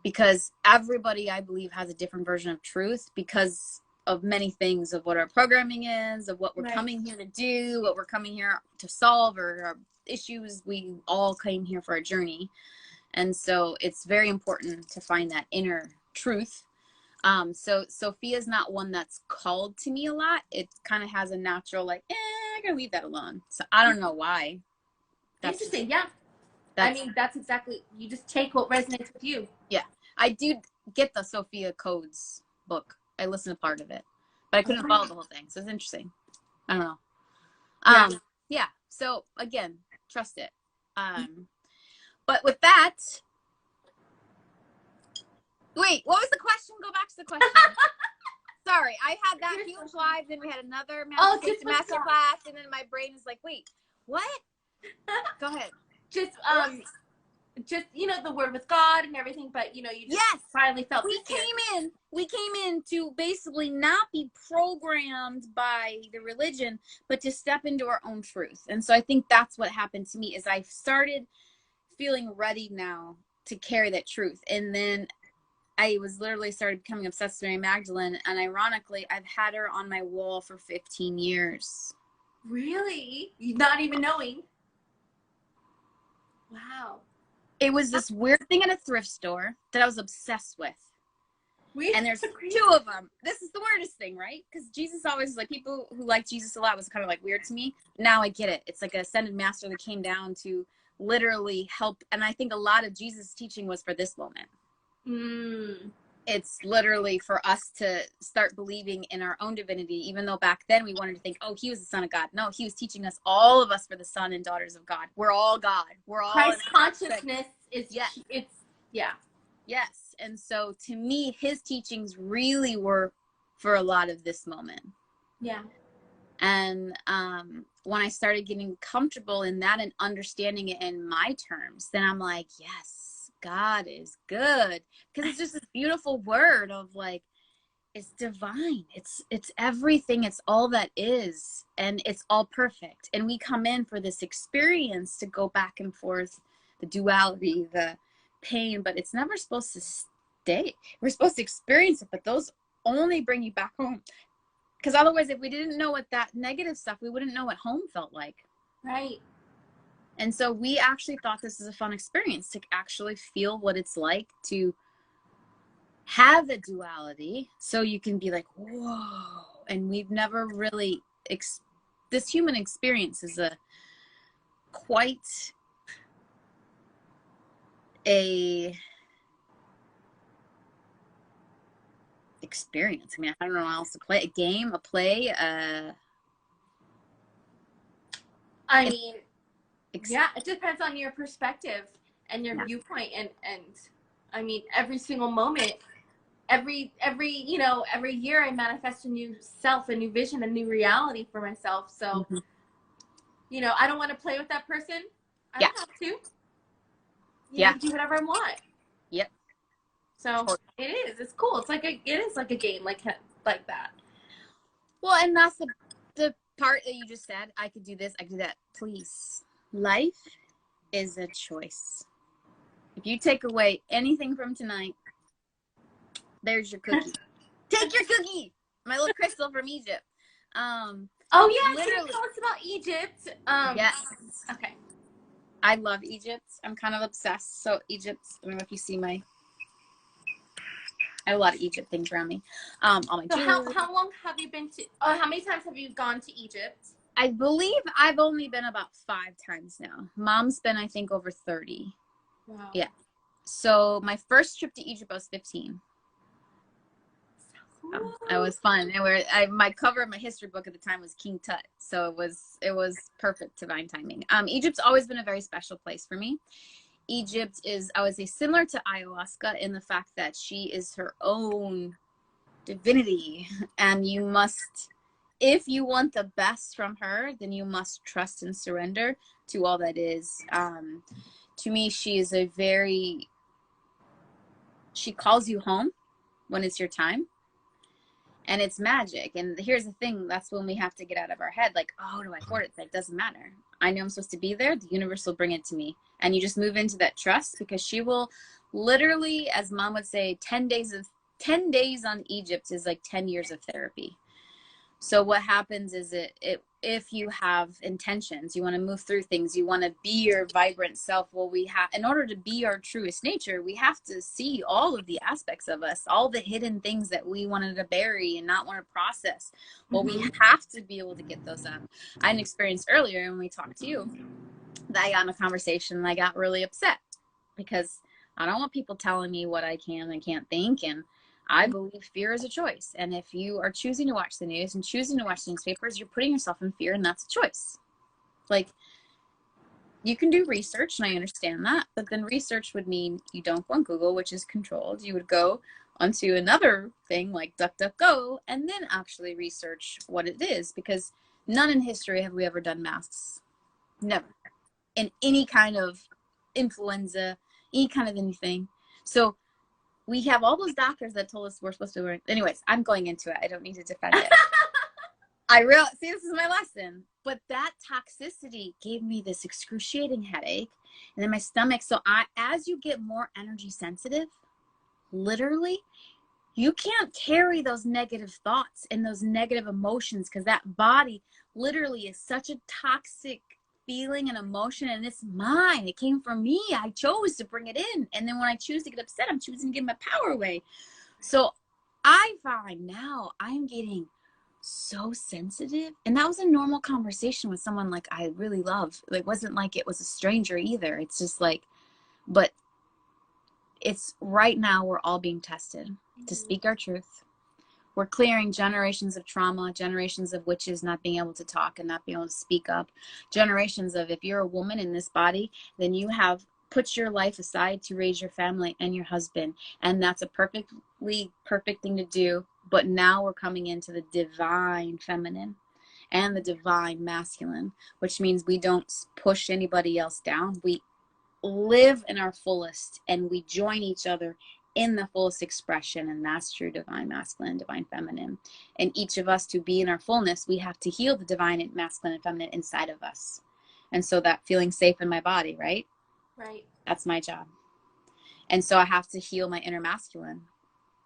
Because everybody, I believe, has a different version of truth because of many things, of what our programming is, of what we're coming here to do, what we're coming here to solve, or our issues. We all came here for a journey. And so it's very important to find that inner truth. So Sophia's not one that's called to me a lot. It kind of has a natural, like, I'm going to leave that alone. So I don't know why. That's interesting. Yeah. I mean, that's exactly, you just take what resonates with you. Yeah. I do get the Sophia Codes book. I listened to part of it, but I couldn't follow the whole thing. So it's interesting. I don't know. Yeah. So again, trust it. But with that, wait, what was the question? Go back to the question. Sorry, I had that huge live, then we had another master class, and then my brain is like, wait, what? Go ahead. Just the word with God and everything, but you just finally felt we came in to basically not be programmed by the religion, but to step into our own truth. And so I think that's what happened to me, is I started feeling ready now to carry that truth. And then I was literally started becoming obsessed with Mary Magdalene, and ironically, I've had her on my wall for 15 years. Really? Not even knowing? Wow. It was this weird thing at a thrift store that I was obsessed with. And there's 2 of them. This is the weirdest thing, right? Because Jesus always, like, people who like Jesus a lot was kind of like weird to me. Now I get it. It's like an ascended master that came down to literally help. And I think a lot of Jesus' teaching was for this moment. It's literally for us to start believing in our own divinity, even though back then we wanted to think, oh, he was the son of God. No, he was teaching us, all of us, for the son and daughters of God. We're all God. We're all Christ consciousness is, Yes. And so to me, his teachings really were for a lot of this moment. Yeah. And when I started getting comfortable in that and understanding it in my terms, then I'm like, yes, God is good. Because it's just this beautiful word of, like, it's divine. It's everything. It's all that is. And it's all perfect. And we come in for this experience to go back and forth, the duality, the pain, but it's never supposed to stay. We're supposed to experience it, but those only bring you back home. Because otherwise, if we didn't know what that negative stuff, we wouldn't know what home felt like. Right. And so we actually thought this is a fun experience to actually feel what it's like to have the duality, so you can be like, whoa. And we've never really this human experience is quite a experience. I mean, I don't know how else to play. A game, a play, yeah, it depends on your perspective and your viewpoint, and I mean, every single moment, every year I manifest a new self, a new vision, a new reality for myself. So I don't want to play with that person. I don't have to. You know, do whatever I want. Yep. So it's cool. It is like a game, like that. Well, and that's the part that you just said. I could do this, I could do that. Please. Life is a choice. If you take away anything from tonight, there's your cookie. Take your cookie. My little crystal from Egypt. Oh yeah, literally. Tell us about Egypt. Yes. Okay. I love Egypt. I'm kind of obsessed. So Egypt, I don't know if you see I have a lot of Egypt things around me. All my so how long have you been to, how many times have you gone to Egypt? I believe I've only been about 5 times now. Mom's been, I think, over 30. Wow. Yeah. So my first trip to Egypt, I was 15. It was fun. My cover of my history book at the time was King Tut, so it was perfect divine timing. Egypt's always been a very special place for me. Egypt is, I would say, similar to ayahuasca in the fact that she is her own divinity, and you must, if you want the best from her, then you must trust and surrender to all that is. To me, she is she calls you home when it's your time. And it's magic. And here's the thing, that's when we have to get out of our head, like, oh, do I afford it? It's like, doesn't matter. I know I'm supposed to be there. The universe will bring it to me. And you just move into that trust, because she will literally, as Mom would say, 10 days on Egypt is like 10 years of therapy. So what happens is if you have intentions, you want to move through things, you want to be your vibrant self, well, in order to be our truest nature, we have to see all of the aspects of us, all the hidden things that we wanted to bury and not want to process. Well, we have to be able to get those up. I had an experience earlier when we talked to you that I got in a conversation and I got really upset, because I don't want people telling me what I can and can't think. And I believe fear is a choice. And if you are choosing to watch the news and choosing to watch the newspapers, you're putting yourself in fear, and that's a choice. Like, you can do research, and I understand that, but then research would mean you don't go on Google, which is controlled. You would go onto another thing like DuckDuckGo and then actually research what it is, because none in history have we ever done masks. Never. In any kind of influenza, any kind of anything. So we have all those doctors that told us we're supposed to be wearing. Anyways, I'm going into it. I don't need to defend it. See, this is my lesson. But that toxicity gave me this excruciating headache, and then my stomach. So as you get more energy sensitive, literally, you can't carry those negative thoughts and those negative emotions, because that body literally is such a toxic feeling and emotion, and it's mine. It came from me. I chose to bring it in. And then when I choose to get upset, I'm choosing to give my power away. So I find now I'm getting so sensitive. And that was a normal conversation with someone like I really love. It wasn't like it was a stranger either. It's just like, but it's right now we're all being tested to speak our truth. We're clearing generations of trauma, generations of witches not being able to talk and not being able to speak up, generations of, if you're a woman in this body, then you have put your life aside to raise your family and your husband. And that's a perfectly perfect thing to do. But now we're coming into the divine feminine and the divine masculine, which means we don't push anybody else down. We live in our fullest and we join each other in the fullest expression, and that's true divine masculine, divine feminine. And each of us, to be in our fullness, we have to heal the divine and masculine and feminine inside of us. And so that feeling safe in my body, right? Right. That's my job. And so I have to heal my inner masculine.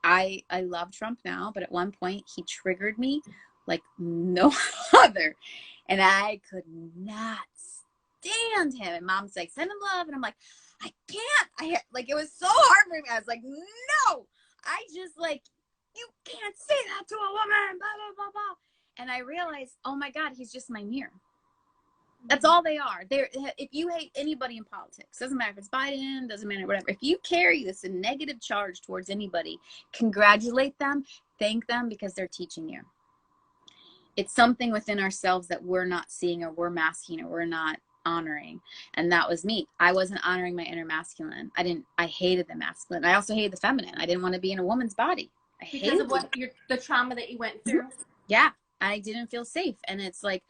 I love Trump now, but at one point he triggered me like no other. And I could not stand him. And mom's like, send him love. And I'm like, I can't. Like, it was so hard for me. I was like, no, I just like, you can't say that to a woman, blah, blah, blah, blah. And I realized, oh my God, he's just my mirror. That's all they are. If you hate anybody in politics, doesn't matter if it's Biden, doesn't matter, whatever. If you carry this a negative charge towards anybody, congratulate them, thank them, because they're teaching you. It's something within ourselves that we're not seeing, or we're masking, or we're not honoring. And that was me. I wasn't honoring my inner masculine. I hated the masculine. I also hated the feminine. I didn't want to be in a woman's body. Because of the trauma that you went through. Yeah. I didn't feel safe. And it's like,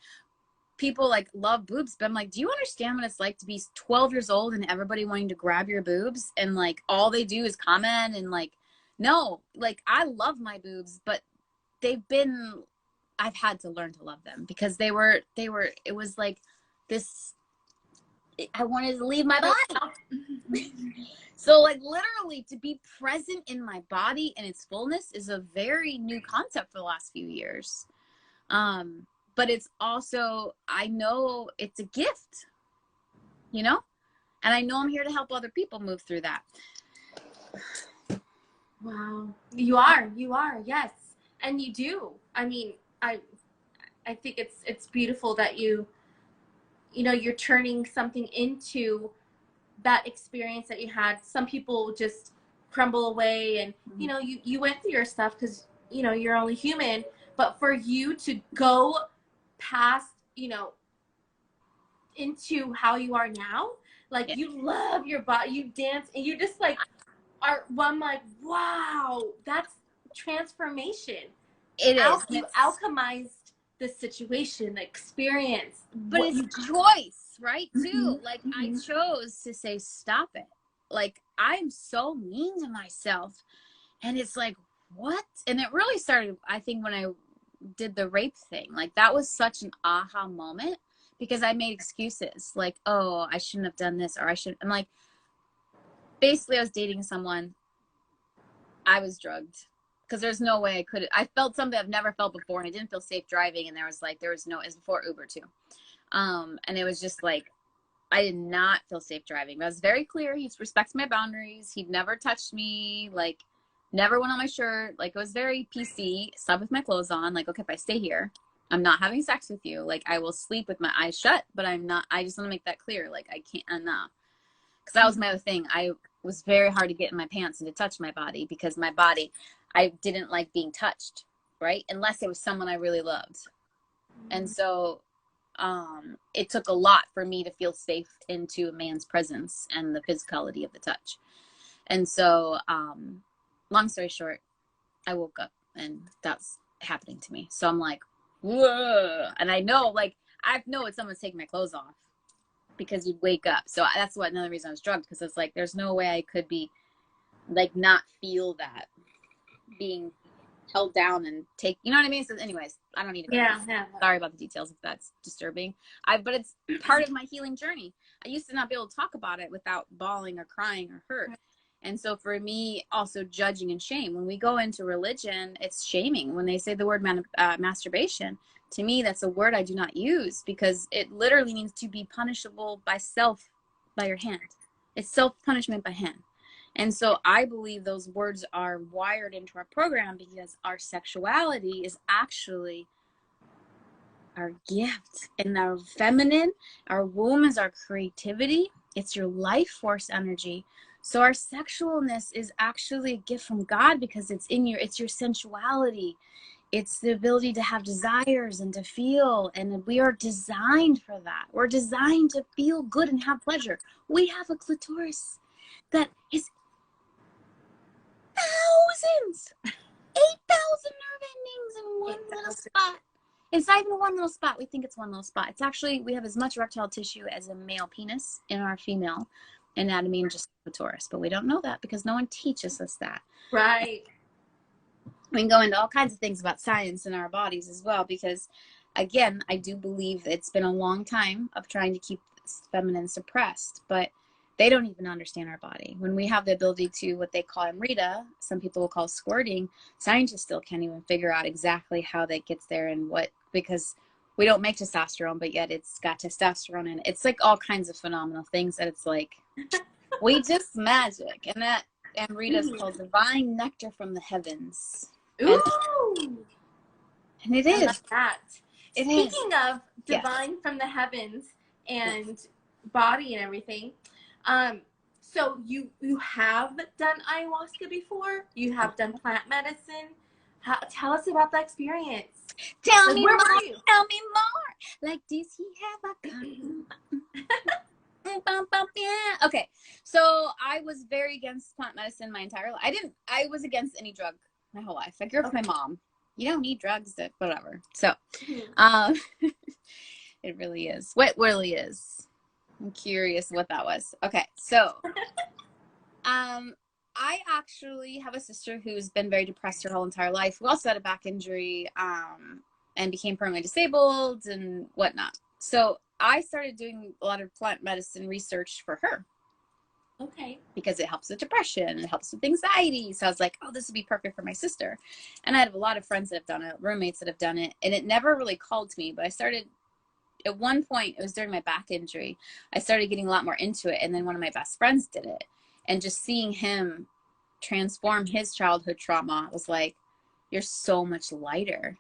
people like love boobs, but I'm like, do you understand what it's like to be 12 years old and everybody wanting to grab your boobs, and like all they do is comment, and like, no, like I love my boobs, but I've had to learn to love them, because it was like this, I wanted to leave my body. So like literally to be present in my body in its fullness is a very new concept for the last few years. But it's also, I know it's a gift, you know, and I know I'm here to help other people move through that. Wow. You are, yes. And you do. I mean, I think it's beautiful that you're turning something into that experience that you had. Some people just crumble away, and, you went through your stuff because, you're only human, but for you to go past, into how you are now, like, you love your body, you dance, and you just like I'm like, wow, that's transformation. It is. You alchemized the situation, the experience, but it's choice, right? Too. Mm-hmm. Like, I chose to say, stop it. Like, I'm so mean to myself, and it's like, what? And it really started, I think, when I did the rape thing. Like, that was such an aha moment, because I made excuses like, oh, I shouldn't have done this, or I'm like, basically I was dating someone, I was drugged, because there's no way I felt something I've never felt before, and I didn't feel safe driving, and it was before Uber too. And it was just like, I did not feel safe driving. But I was very clear, he respects my boundaries, he'd never touched me, like, never went on my shirt, like, it was very PC, slept with my clothes on, like, okay, if I stay here, I'm not having sex with you, like, I will sleep with my eyes shut, but I just want to make that clear, like, I can't, enough. Because that was my other thing, I was very hard to get in my pants and to touch my body, because my body, I didn't like being touched, right, unless it was someone I really loved. And so it took a lot for me to feel safe into a man's presence and the physicality of the touch. And so long story short, I woke up and that's happening to me. So I'm like, whoa. And I know it's someone's taking my clothes off, because you'd wake up. So that's another reason I was drugged, because it's like, there's no way I could be like, not feel that being held down and take, you know what I mean? So anyways, I don't need to go. Yeah. Sorry about the details if that's disturbing. But it's part of my healing journey. I used to not be able to talk about it without bawling or crying or hurt. And so for me, also judging and shame. When we go into religion, it's shaming. When they say the word masturbation, to me, that's a word I do not use, because it literally means to be punishable by your hand. It's self-punishment by hand. And so I believe those words are wired into our program, because our sexuality is actually our gift. And our feminine, our womb is our creativity. It's your life force energy. So our sexualness is actually a gift from God, because it's your sensuality. It's the ability to have desires and to feel. And we are designed for that. We're designed to feel good and have pleasure. We have a clitoris that is thousands, 8,000 nerve endings in one little spot. It's not even one little spot. We think it's one little spot. It's actually, we have as much erectile tissue as a male penis in our female anatomy, and just clitoris. But we don't know that because no one teaches us that. Right. We can go into all kinds of things about science in our bodies as well, because again, I do believe it's been a long time of trying to keep feminine suppressed, but they don't even understand our body. When we have the ability to, what they call Amrita, some people will call squirting, scientists still can't even figure out exactly how that gets there and what, because we don't make testosterone, but yet it's got testosterone in it. It's like all kinds of phenomenal things that it's like, we just magic. And that Amrita is called divine nectar from the heavens. Ooh. And it I is. love that. Speaking of divine from the heavens and body and everything, so you have done ayahuasca before? You have done plant medicine? Tell us about that experience. Tell me more. Were you? Tell me more. Like, does he have a gun? Yeah. Okay, so I was very against plant medicine my entire life. I was against any drug my whole life. I grew up with my mom. You don't need drugs, whatever. So, it really is. What really is. I'm curious what that was. Okay, so, I actually have a sister who's been very depressed her whole entire life, who also had a back injury, and became permanently disabled and whatnot. So I started doing a lot of plant medicine research for her. Okay. Because it helps with depression, it helps with anxiety. So I was like, oh, this would be perfect for my sister. And I have a lot of friends that have done it, roommates that have done it, and it never really called to me. But I started, at one point, it was during my back injury, I started getting a lot more into it. And then one of my best friends did it. And just seeing him transform his childhood trauma was like, you're so much lighter.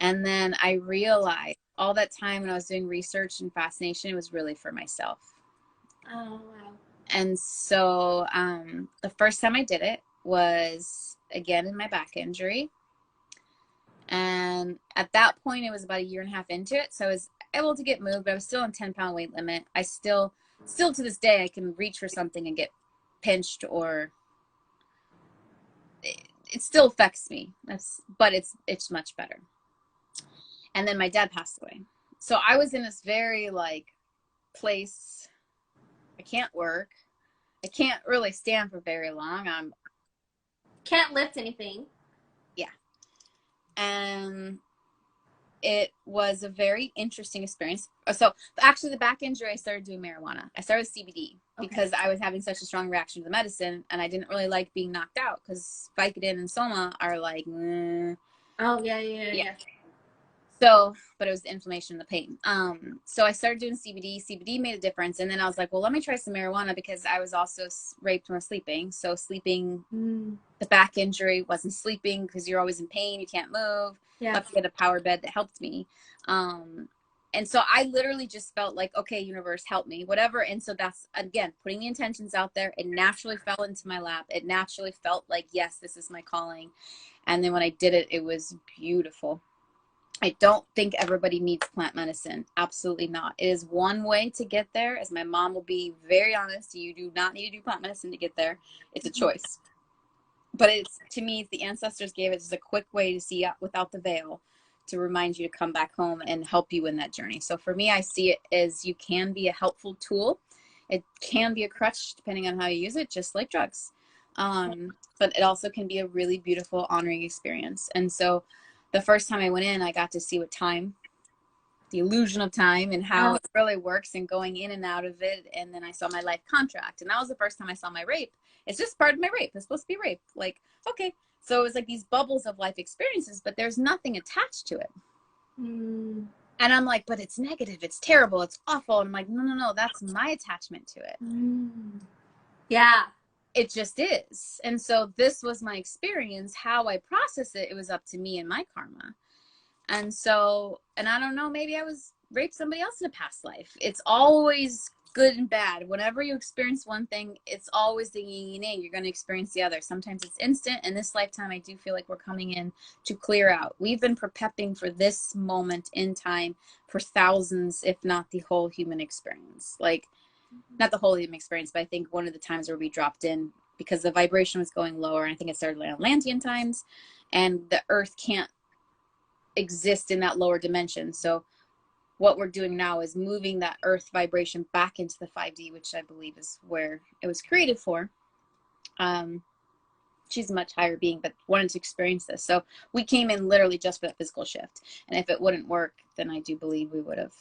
And then I realized all that time when I was doing research and fascination, it was really for myself. Oh, wow. And so the first time I did it was, again, in my back injury. And at that point, it was about 1.5 years into it. So I was able to get moved, but I was still on 10-pound weight limit. I still to this day, I can reach for something and get pinched, or it still affects me. But it's much better. And then my dad passed away. So I was in this very place. I can't work. I can't really stand for very long. Can't lift anything. Yeah. And it was a very interesting experience. So actually the back injury, I started doing marijuana. I started with CBD because I was having such a strong reaction to the medicine, and I didn't really like being knocked out, because Vicodin and Soma are like, Oh, yeah. So, but it was the inflammation and the pain. So I started doing CBD. CBD made a difference. And then I was like, well, let me try some marijuana, because I was also raped when I was sleeping. So sleeping, the back injury wasn't sleeping, because you're always in pain. You can't move. Yeah. I have to get a power bed that helped me. And so I literally just felt like, okay, universe, help me, whatever. And so that's, again, putting the intentions out there. It naturally fell into my lap. It naturally felt like, yes, this is my calling. And then when I did it, it was beautiful. I don't think everybody needs plant medicine. Absolutely not. It is one way to get there. As my mom will be very honest, you do not need to do plant medicine to get there. It's a choice. But to me, the ancestors gave it as a quick way to see without the veil, to remind you to come back home and help you in that journey. So for me, I see it as you can be a helpful tool. It can be a crutch depending on how you use it, just like drugs. But it also can be a really beautiful, honoring experience. And so the first time I went in, I got to see what time, the illusion of time, and how it really works, and going in and out of it. And then I saw my life contract. And that was the first time I saw my rape. it's just part of my rape. It's supposed to be rape. Like, okay. So it was like these bubbles of life experiences, but there's nothing attached to it. Mm. And I'm like, but it's negative, it's terrible, it's awful. And I'm like, no, that's my attachment to it. Yeah. It just is. And so this was my experience. How I process it, it was up to me and my karma. And so, and I don't know, maybe I was raped somebody else in a past life. It's always good and bad. Whenever you experience one thing, it's always the yin and yang. You're going to experience the other. Sometimes it's instant. In this lifetime, I do feel like we're coming in to clear out. We've been prepping for this moment in time for thousands, if not the whole human experience. Like, not the whole human experience, but I think one of the times where we dropped in because the vibration was going lower. And I think it started in Atlantean times, and the earth can't exist in that lower dimension. So what we're doing now is moving that earth vibration back into the 5D, which I believe is where it was created for. She's a much higher being, but wanted to experience this. So we came in literally just for that physical shift. And if it wouldn't work, then I do believe we would have,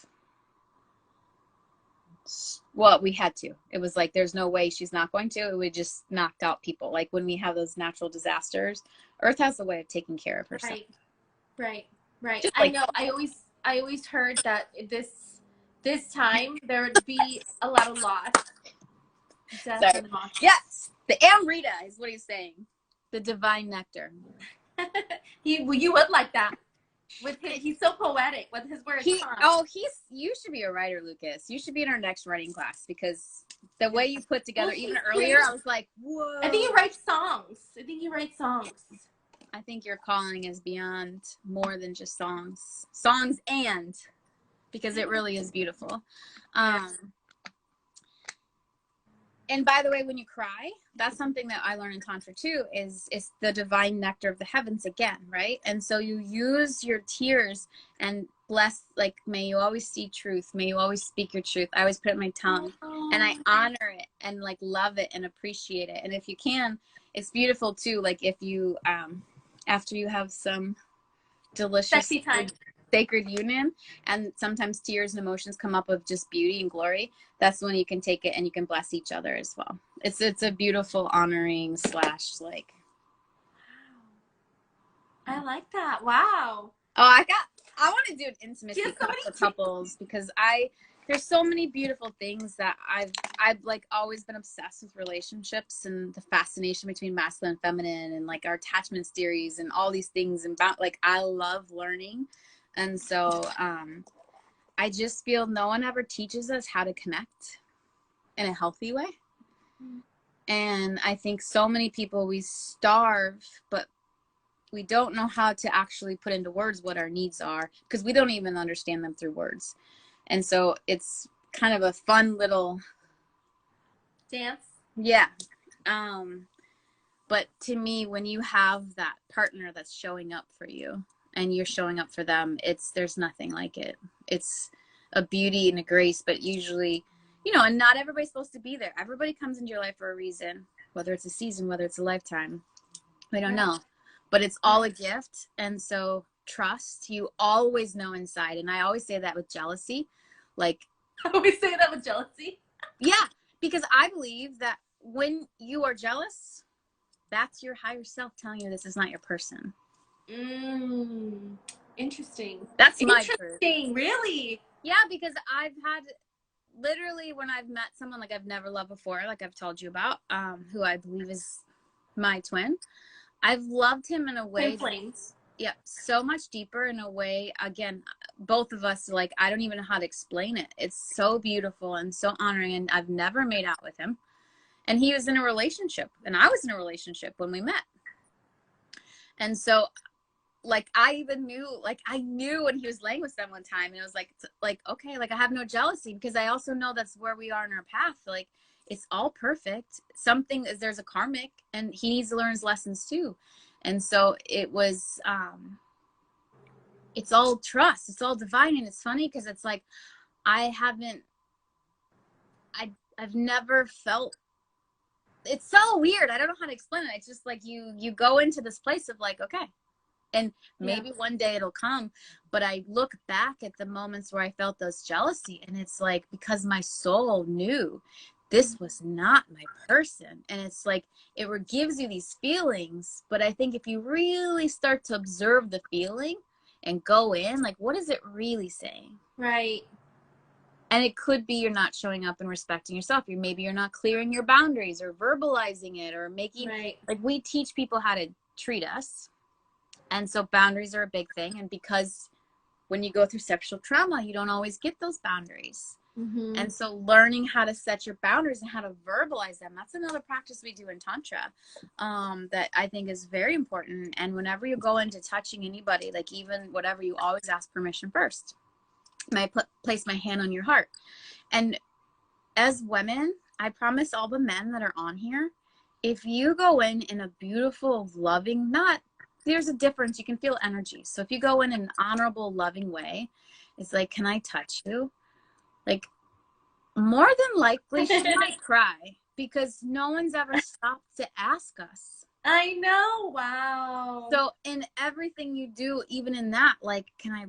well, we had to. It was like, there's no way she's not going to. It would just knocked out people. Like when we have those natural disasters, earth has a way of taking care of herself. Right. Just I like, know. I always heard that this time there would be a lot of loss. Death and loss. Yes, the Amrita is what he's saying. The divine nectar. You would like that. He's so poetic with his words. You should be a writer, Lucas. You should be in our next writing class, because the way you put together, even earlier, I was like, whoa. I think he writes songs. I think your calling is beyond more than just songs. Songs, and because it really is beautiful. And by the way, when you cry, that's something that I learned in Tantra too, is the divine nectar of the heavens again, right? And so you use your tears and bless, like, may you always see truth. May you always speak your truth. I always put it in my tongue, and I honor it and like love it and appreciate it. And if you can, it's beautiful too. Like if you, after you have some delicious sexy time, sacred union, and sometimes tears and emotions come up of just beauty and glory, that's when you can take it and you can bless each other as well. It's a beautiful honoring / like. I like that. Wow. Oh, I want to do an intimacy class for couples, because there's so many beautiful things that I've like always been obsessed with relationships and the fascination between masculine and feminine, and like our attachment theories and all these things, and about, like, I love learning. And so I just feel no one ever teaches us how to connect in a healthy way. And I think so many people, we starve, but we don't know how to actually put into words what our needs are, because we don't even understand them through words. And so it's kind of a fun little dance. Yeah. But to me, when you have that partner that's showing up for you and you're showing up for them, there's nothing like it. It's a beauty and a grace, but usually, and not everybody's supposed to be there. Everybody comes into your life for a reason, whether it's a season, whether it's a lifetime. We don't know, but it's all a gift. And so trust, you always know inside. And I always say that with jealousy. Like, I always say that with jealousy. Yeah, because I believe that when you are jealous, that's your higher self telling you this is not your person. Interesting. That's my interesting. Really? Yeah, because I've had literally, when I've met someone like I've never loved before, like I've told you about, who I believe is my twin, I've loved him in a way. Flames. Yeah, so much deeper in a way. Again, both of us, like, I don't even know how to explain it. It's so beautiful and so honoring. And I've never made out with him. And he was in a relationship, and I was in a relationship when we met. And so, like, I knew when he was laying with someone one time, and it was like, okay, like, I have no jealousy, because I also know that's where we are in our path. Like, it's all perfect. There's a karmic, and he needs to learn his lessons too. And so it was, it's all trust. It's all divine. And it's funny because it's like, I've never felt, it's so weird. I don't know how to explain it. It's just like you go into this place of like, okay, and maybe one day it'll come. But I look back at the moments where I felt those jealousy, and it's like, because my soul knew this was not my person. And it's like, it gives you these feelings. But I think if you really start to observe the feeling and go in, like, what is it really saying? Right. And it could be you're not showing up and respecting yourself. Maybe you're not clearing your boundaries or verbalizing it or making, like, we teach people how to treat us. And so boundaries are a big thing. And because when you go through sexual trauma, you don't always get those boundaries. Mm-hmm. And so learning how to set your boundaries and how to verbalize them, that's another practice we do in Tantra that I think is very important. And whenever you go into touching anybody, like even whatever, you always ask permission first. I place my hand on your heart. And as women, I promise all the men that are on here, if you go in a beautiful, loving, there's a difference. You can feel energy. So if you go in an honorable, loving way, it's like, can I touch you? Like, more than likely she might cry because no one's ever stopped to ask us. I know. Wow. So in everything you do, even in that, like, can I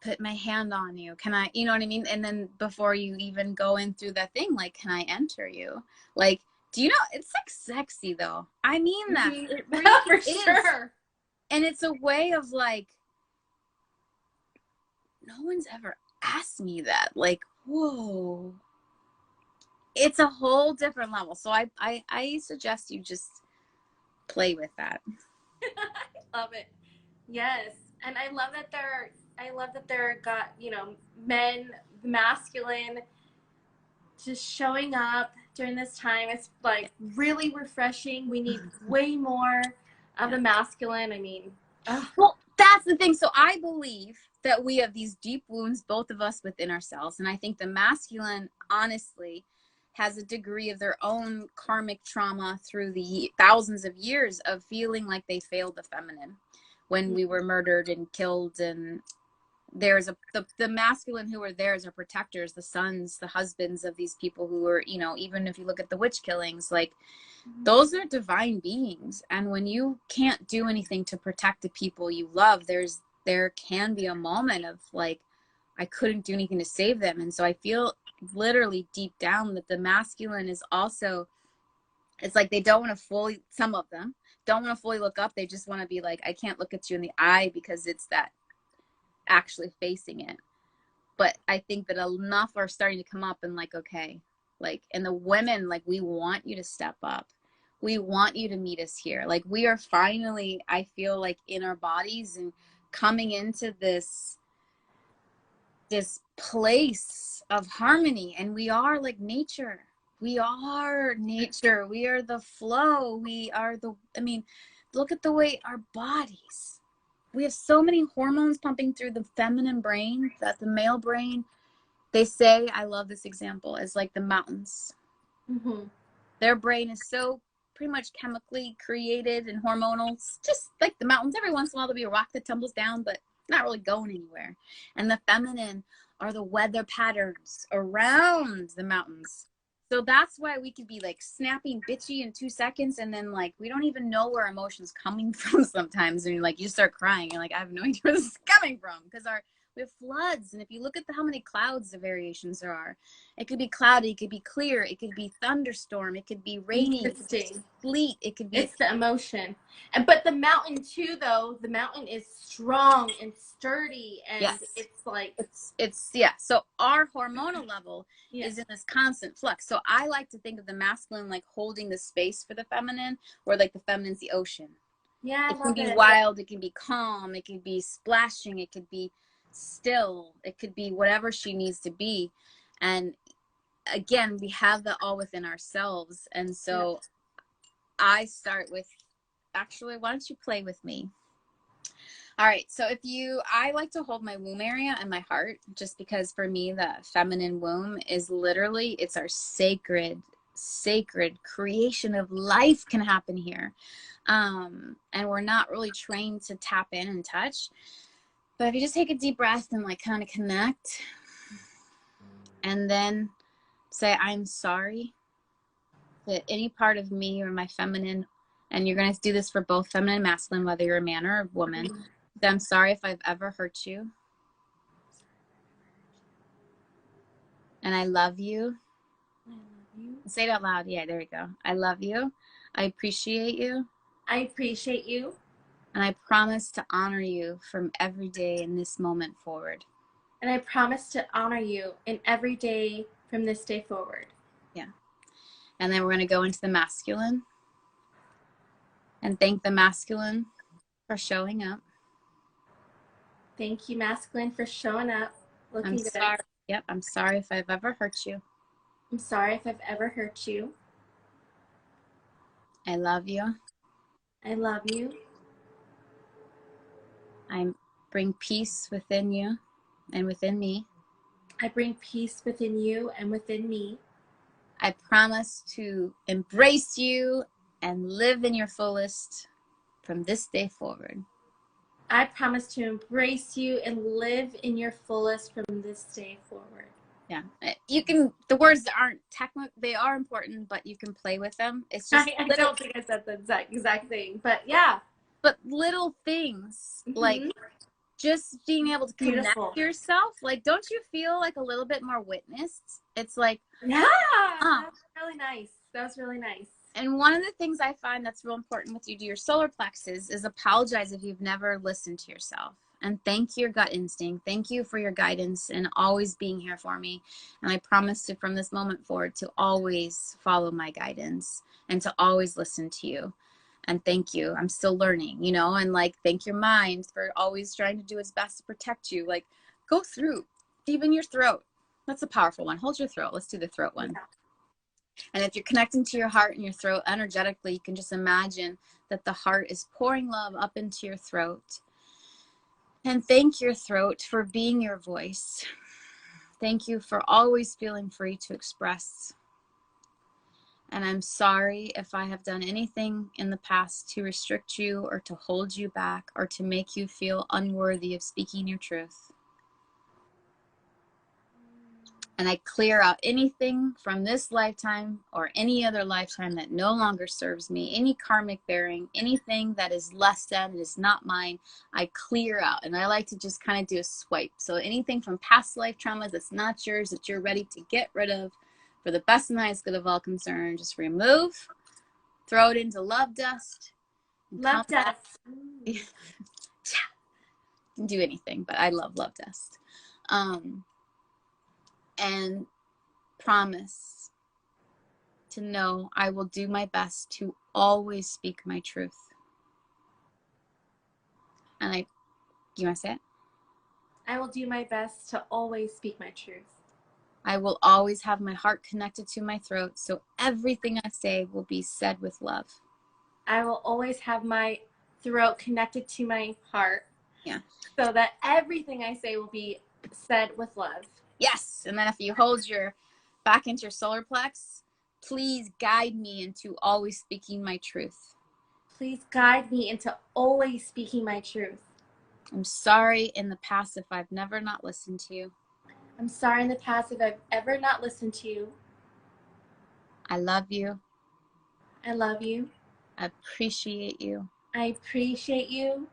put my hand on you? Can I, you know what I mean? And then before you even go in through that thing, like, can I enter you? Like, do you know, it's like sexy though. I mean that. Mm-hmm. It really For is. sure. And it's a way of like, no one's ever asked me that. Like, whoa. It's a whole different level. So I suggest you just play with that. I love it. Yes. And I love that they're got, men, masculine, just showing up during this time. It's like really refreshing. We need way more of the masculine. I mean, well, that's the thing. So I believe that we have these deep wounds, both of us, within ourselves. And I think the masculine, honestly, has a degree of their own karmic trauma through the thousands of years of feeling like they failed the feminine when we were murdered and killed. And there's the masculine who are there as our protectors, the sons, the husbands of these people who are, even if you look at the witch killings, like, those are divine beings. And when you can't do anything to protect the people you love, there can be a moment of like, I couldn't do anything to save them. And so I feel literally deep down that the masculine is also, it's like they don't want to fully, some of them don't want to fully look up. They just want to be like, I can't look at you in the eye because it's that actually facing it. But I think that enough are starting to come up and like, okay, like, and the women, like, we want you to step up. We want you to meet us here. Like, we are finally, I feel like, in our bodies and coming into this place of harmony. And we are like nature. We are nature. We are the flow. We are look at the way our bodies, we have so many hormones pumping through the feminine brain that the male brain, they say, I love this example, is like the mountains. mm-hmm. Their brain is so pretty much chemically created and hormonal, just like the mountains. Every once in a while there'll be a rock that tumbles down, but not really going anywhere. And the feminine are the weather patterns around the mountains. So that's why we could be like snapping bitchy in 2 seconds, and then like we don't even know where emotion's coming from sometimes. And you start crying, you're like, I have no idea where this is coming from, because we have floods. And if you look at how many clouds the variations there are, it could be cloudy, it could be clear, it could be thunderstorm, it could be rainy, it could be sleet, it could be, it's the emotion. But the mountain too, though, the mountain is strong and sturdy, and yes. It's like it's yeah. So our hormonal level is in this constant flux. So I like to think of the masculine like holding the space for the feminine, or like the feminine's the ocean. Yeah, it can be wild, it can be calm, it can be splashing, it could be still, it could be whatever she needs to be. And again, we have that all within ourselves. And so I start with, actually, why don't you play with me? All right, so I like to hold my womb area and my heart, just because for me the feminine womb is literally, it's our sacred creation of life can happen here. And we're not really trained to tap in and touch. But if you just take a deep breath and like kind of connect, and then say, I'm sorry that any part of me or my feminine, and you're going to do this for both feminine and masculine, whether you're a man or a woman, that I'm sorry if I've ever hurt you. And I love you. you. Say it out loud. Yeah, there we go. I love you. I appreciate you. I appreciate you. And I promise to honor you from every day in this moment forward. And I promise to honor you in every day from this day forward. Yeah. And then we're going to go into the masculine and thank the masculine for showing up. Thank you, masculine, for showing up. Looking I'm good. sorry. Yep. I'm sorry if I've ever hurt you. I'm sorry if I've ever hurt you. I love you. I love you. I bring peace within you and within me. I bring peace within you and within me. I promise to embrace you and live in your fullest from this day forward. I promise to embrace you and live in your fullest from this day forward. Yeah, you can, the words aren't technical, they are important, but you can play with them. It's just I don't think I said the exact thing, but yeah. But little things, like just being able to connect to yourself. Like, don't you feel like a little bit more witnessed? It's like, yeah, that's really nice. That was really nice. And one of the things I find that's real important with you do your solar plexus is apologize if you've never listened to yourself. And thank your gut instinct. Thank you for your guidance and always being here for me. And I promise to, from this moment forward, to always follow my guidance and to always listen to you. And thank you. I'm still learning, you know, and like, thank your mind for always trying to do its best to protect you. Like, go through, even your throat. That's a powerful one. Hold your throat. Let's do the throat one. Yeah. And if you're connecting to your heart and your throat energetically, you can just imagine that the heart is pouring love up into your throat. And thank your throat for being your voice. Thank you for always feeling free to express. And I'm sorry if I have done anything in the past to restrict you or to hold you back or to make you feel unworthy of speaking your truth. And I clear out anything from this lifetime or any other lifetime that no longer serves me, any karmic bearing, anything that is less than, is not mine, I clear out. And I like to just kind of do a swipe. So anything from past life traumas that's not yours, that you're ready to get rid of, for the best and highest good of all concerned, just remove, throw it into love dust. Love dust. You can do anything, but I love love dust. And promise to know I will do my best to always speak my truth. And you want to say it? I will do my best to always speak my truth. I will always have my heart connected to my throat, so everything I say will be said with love. I will always have my throat connected to my heart. Yeah. So that everything I say will be said with love. Yes. And then if you hold your back into your solar plex, please guide me into always speaking my truth. Please guide me into always speaking my truth. I'm sorry in the past if I've never not listened to you. I'm sorry in the past if I've ever not listened to you. I love you. I love you. I appreciate you. I appreciate you.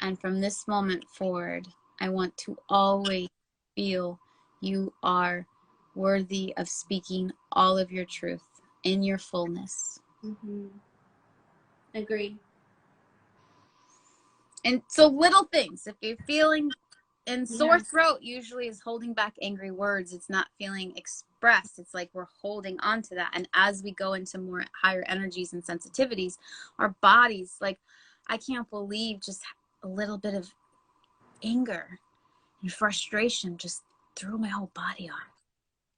And from this moment forward, I want to always feel you are worthy of speaking all of your truth in your fullness. Agree. And so little things, if you're feeling, and sore throat usually is holding back angry words. It's not feeling expressed. It's like we're holding on to that. And as we go into more higher energies and sensitivities, our bodies, like, I can't believe just a little bit of anger and frustration just threw my whole body on.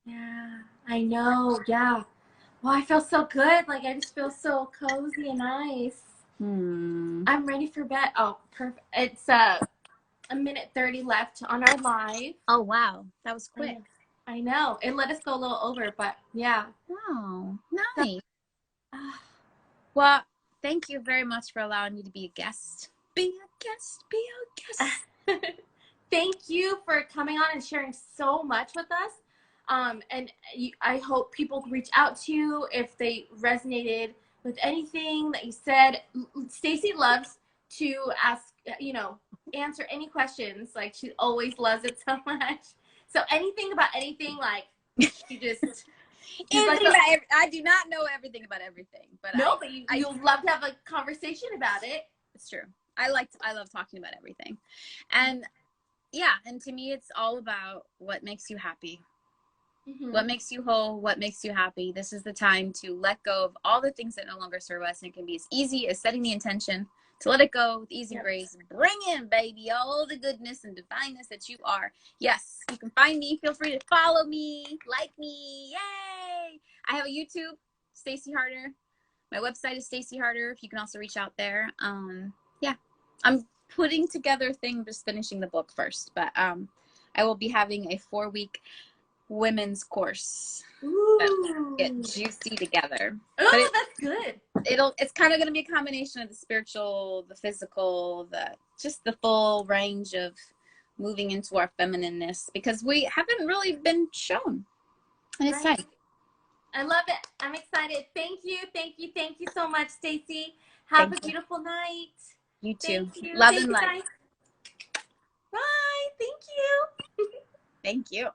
Yeah, I know. Yeah. Well, I feel so good. Like, I just feel so cozy and nice. I'm ready for bed. Oh, perfect. It's a minute 30 left on our live. Oh, wow. That was quick. I know. It let us go a little over, but yeah. Wow. Nice. Well, thank you very much for allowing me to be a guest. Be a guest. Be a guest. Thank you for coming on and sharing so much with us. And I hope people reach out to you if they resonated with anything that you said. Stacie loves to ask, answer any questions. Like, she always loves it so much. So anything about anything, like, she just He's like I do not know everything about everything, but but you'll love to have a conversation about it. It's true. I love talking about everything. And yeah, and to me, it's all about what makes you happy. What makes you whole, what makes you happy. This is the time to let go of all the things that no longer serve us. And it can be as easy as setting the intention to let it go with easy grace. Bring in, baby, all the goodness and divineness that you are. Yes, you can find me. Feel free to follow me, like me. Yay! I have a YouTube, Stacie Harder. My website is Stacie Harder. If you can also reach out there. Yeah, I'm putting together a thing, just finishing the book first. But I will be having a 4-week women's course that get juicy together. Oh, that's good. It's kind of going to be a combination of the spiritual, the physical, just the full range of moving into our feminineness, because we haven't really been shown, and it's time. I love it. I'm excited. Thank you so much, Stacie. Have a beautiful night. You too. Thank you. Love and light. Bye. Thank you. Thank you.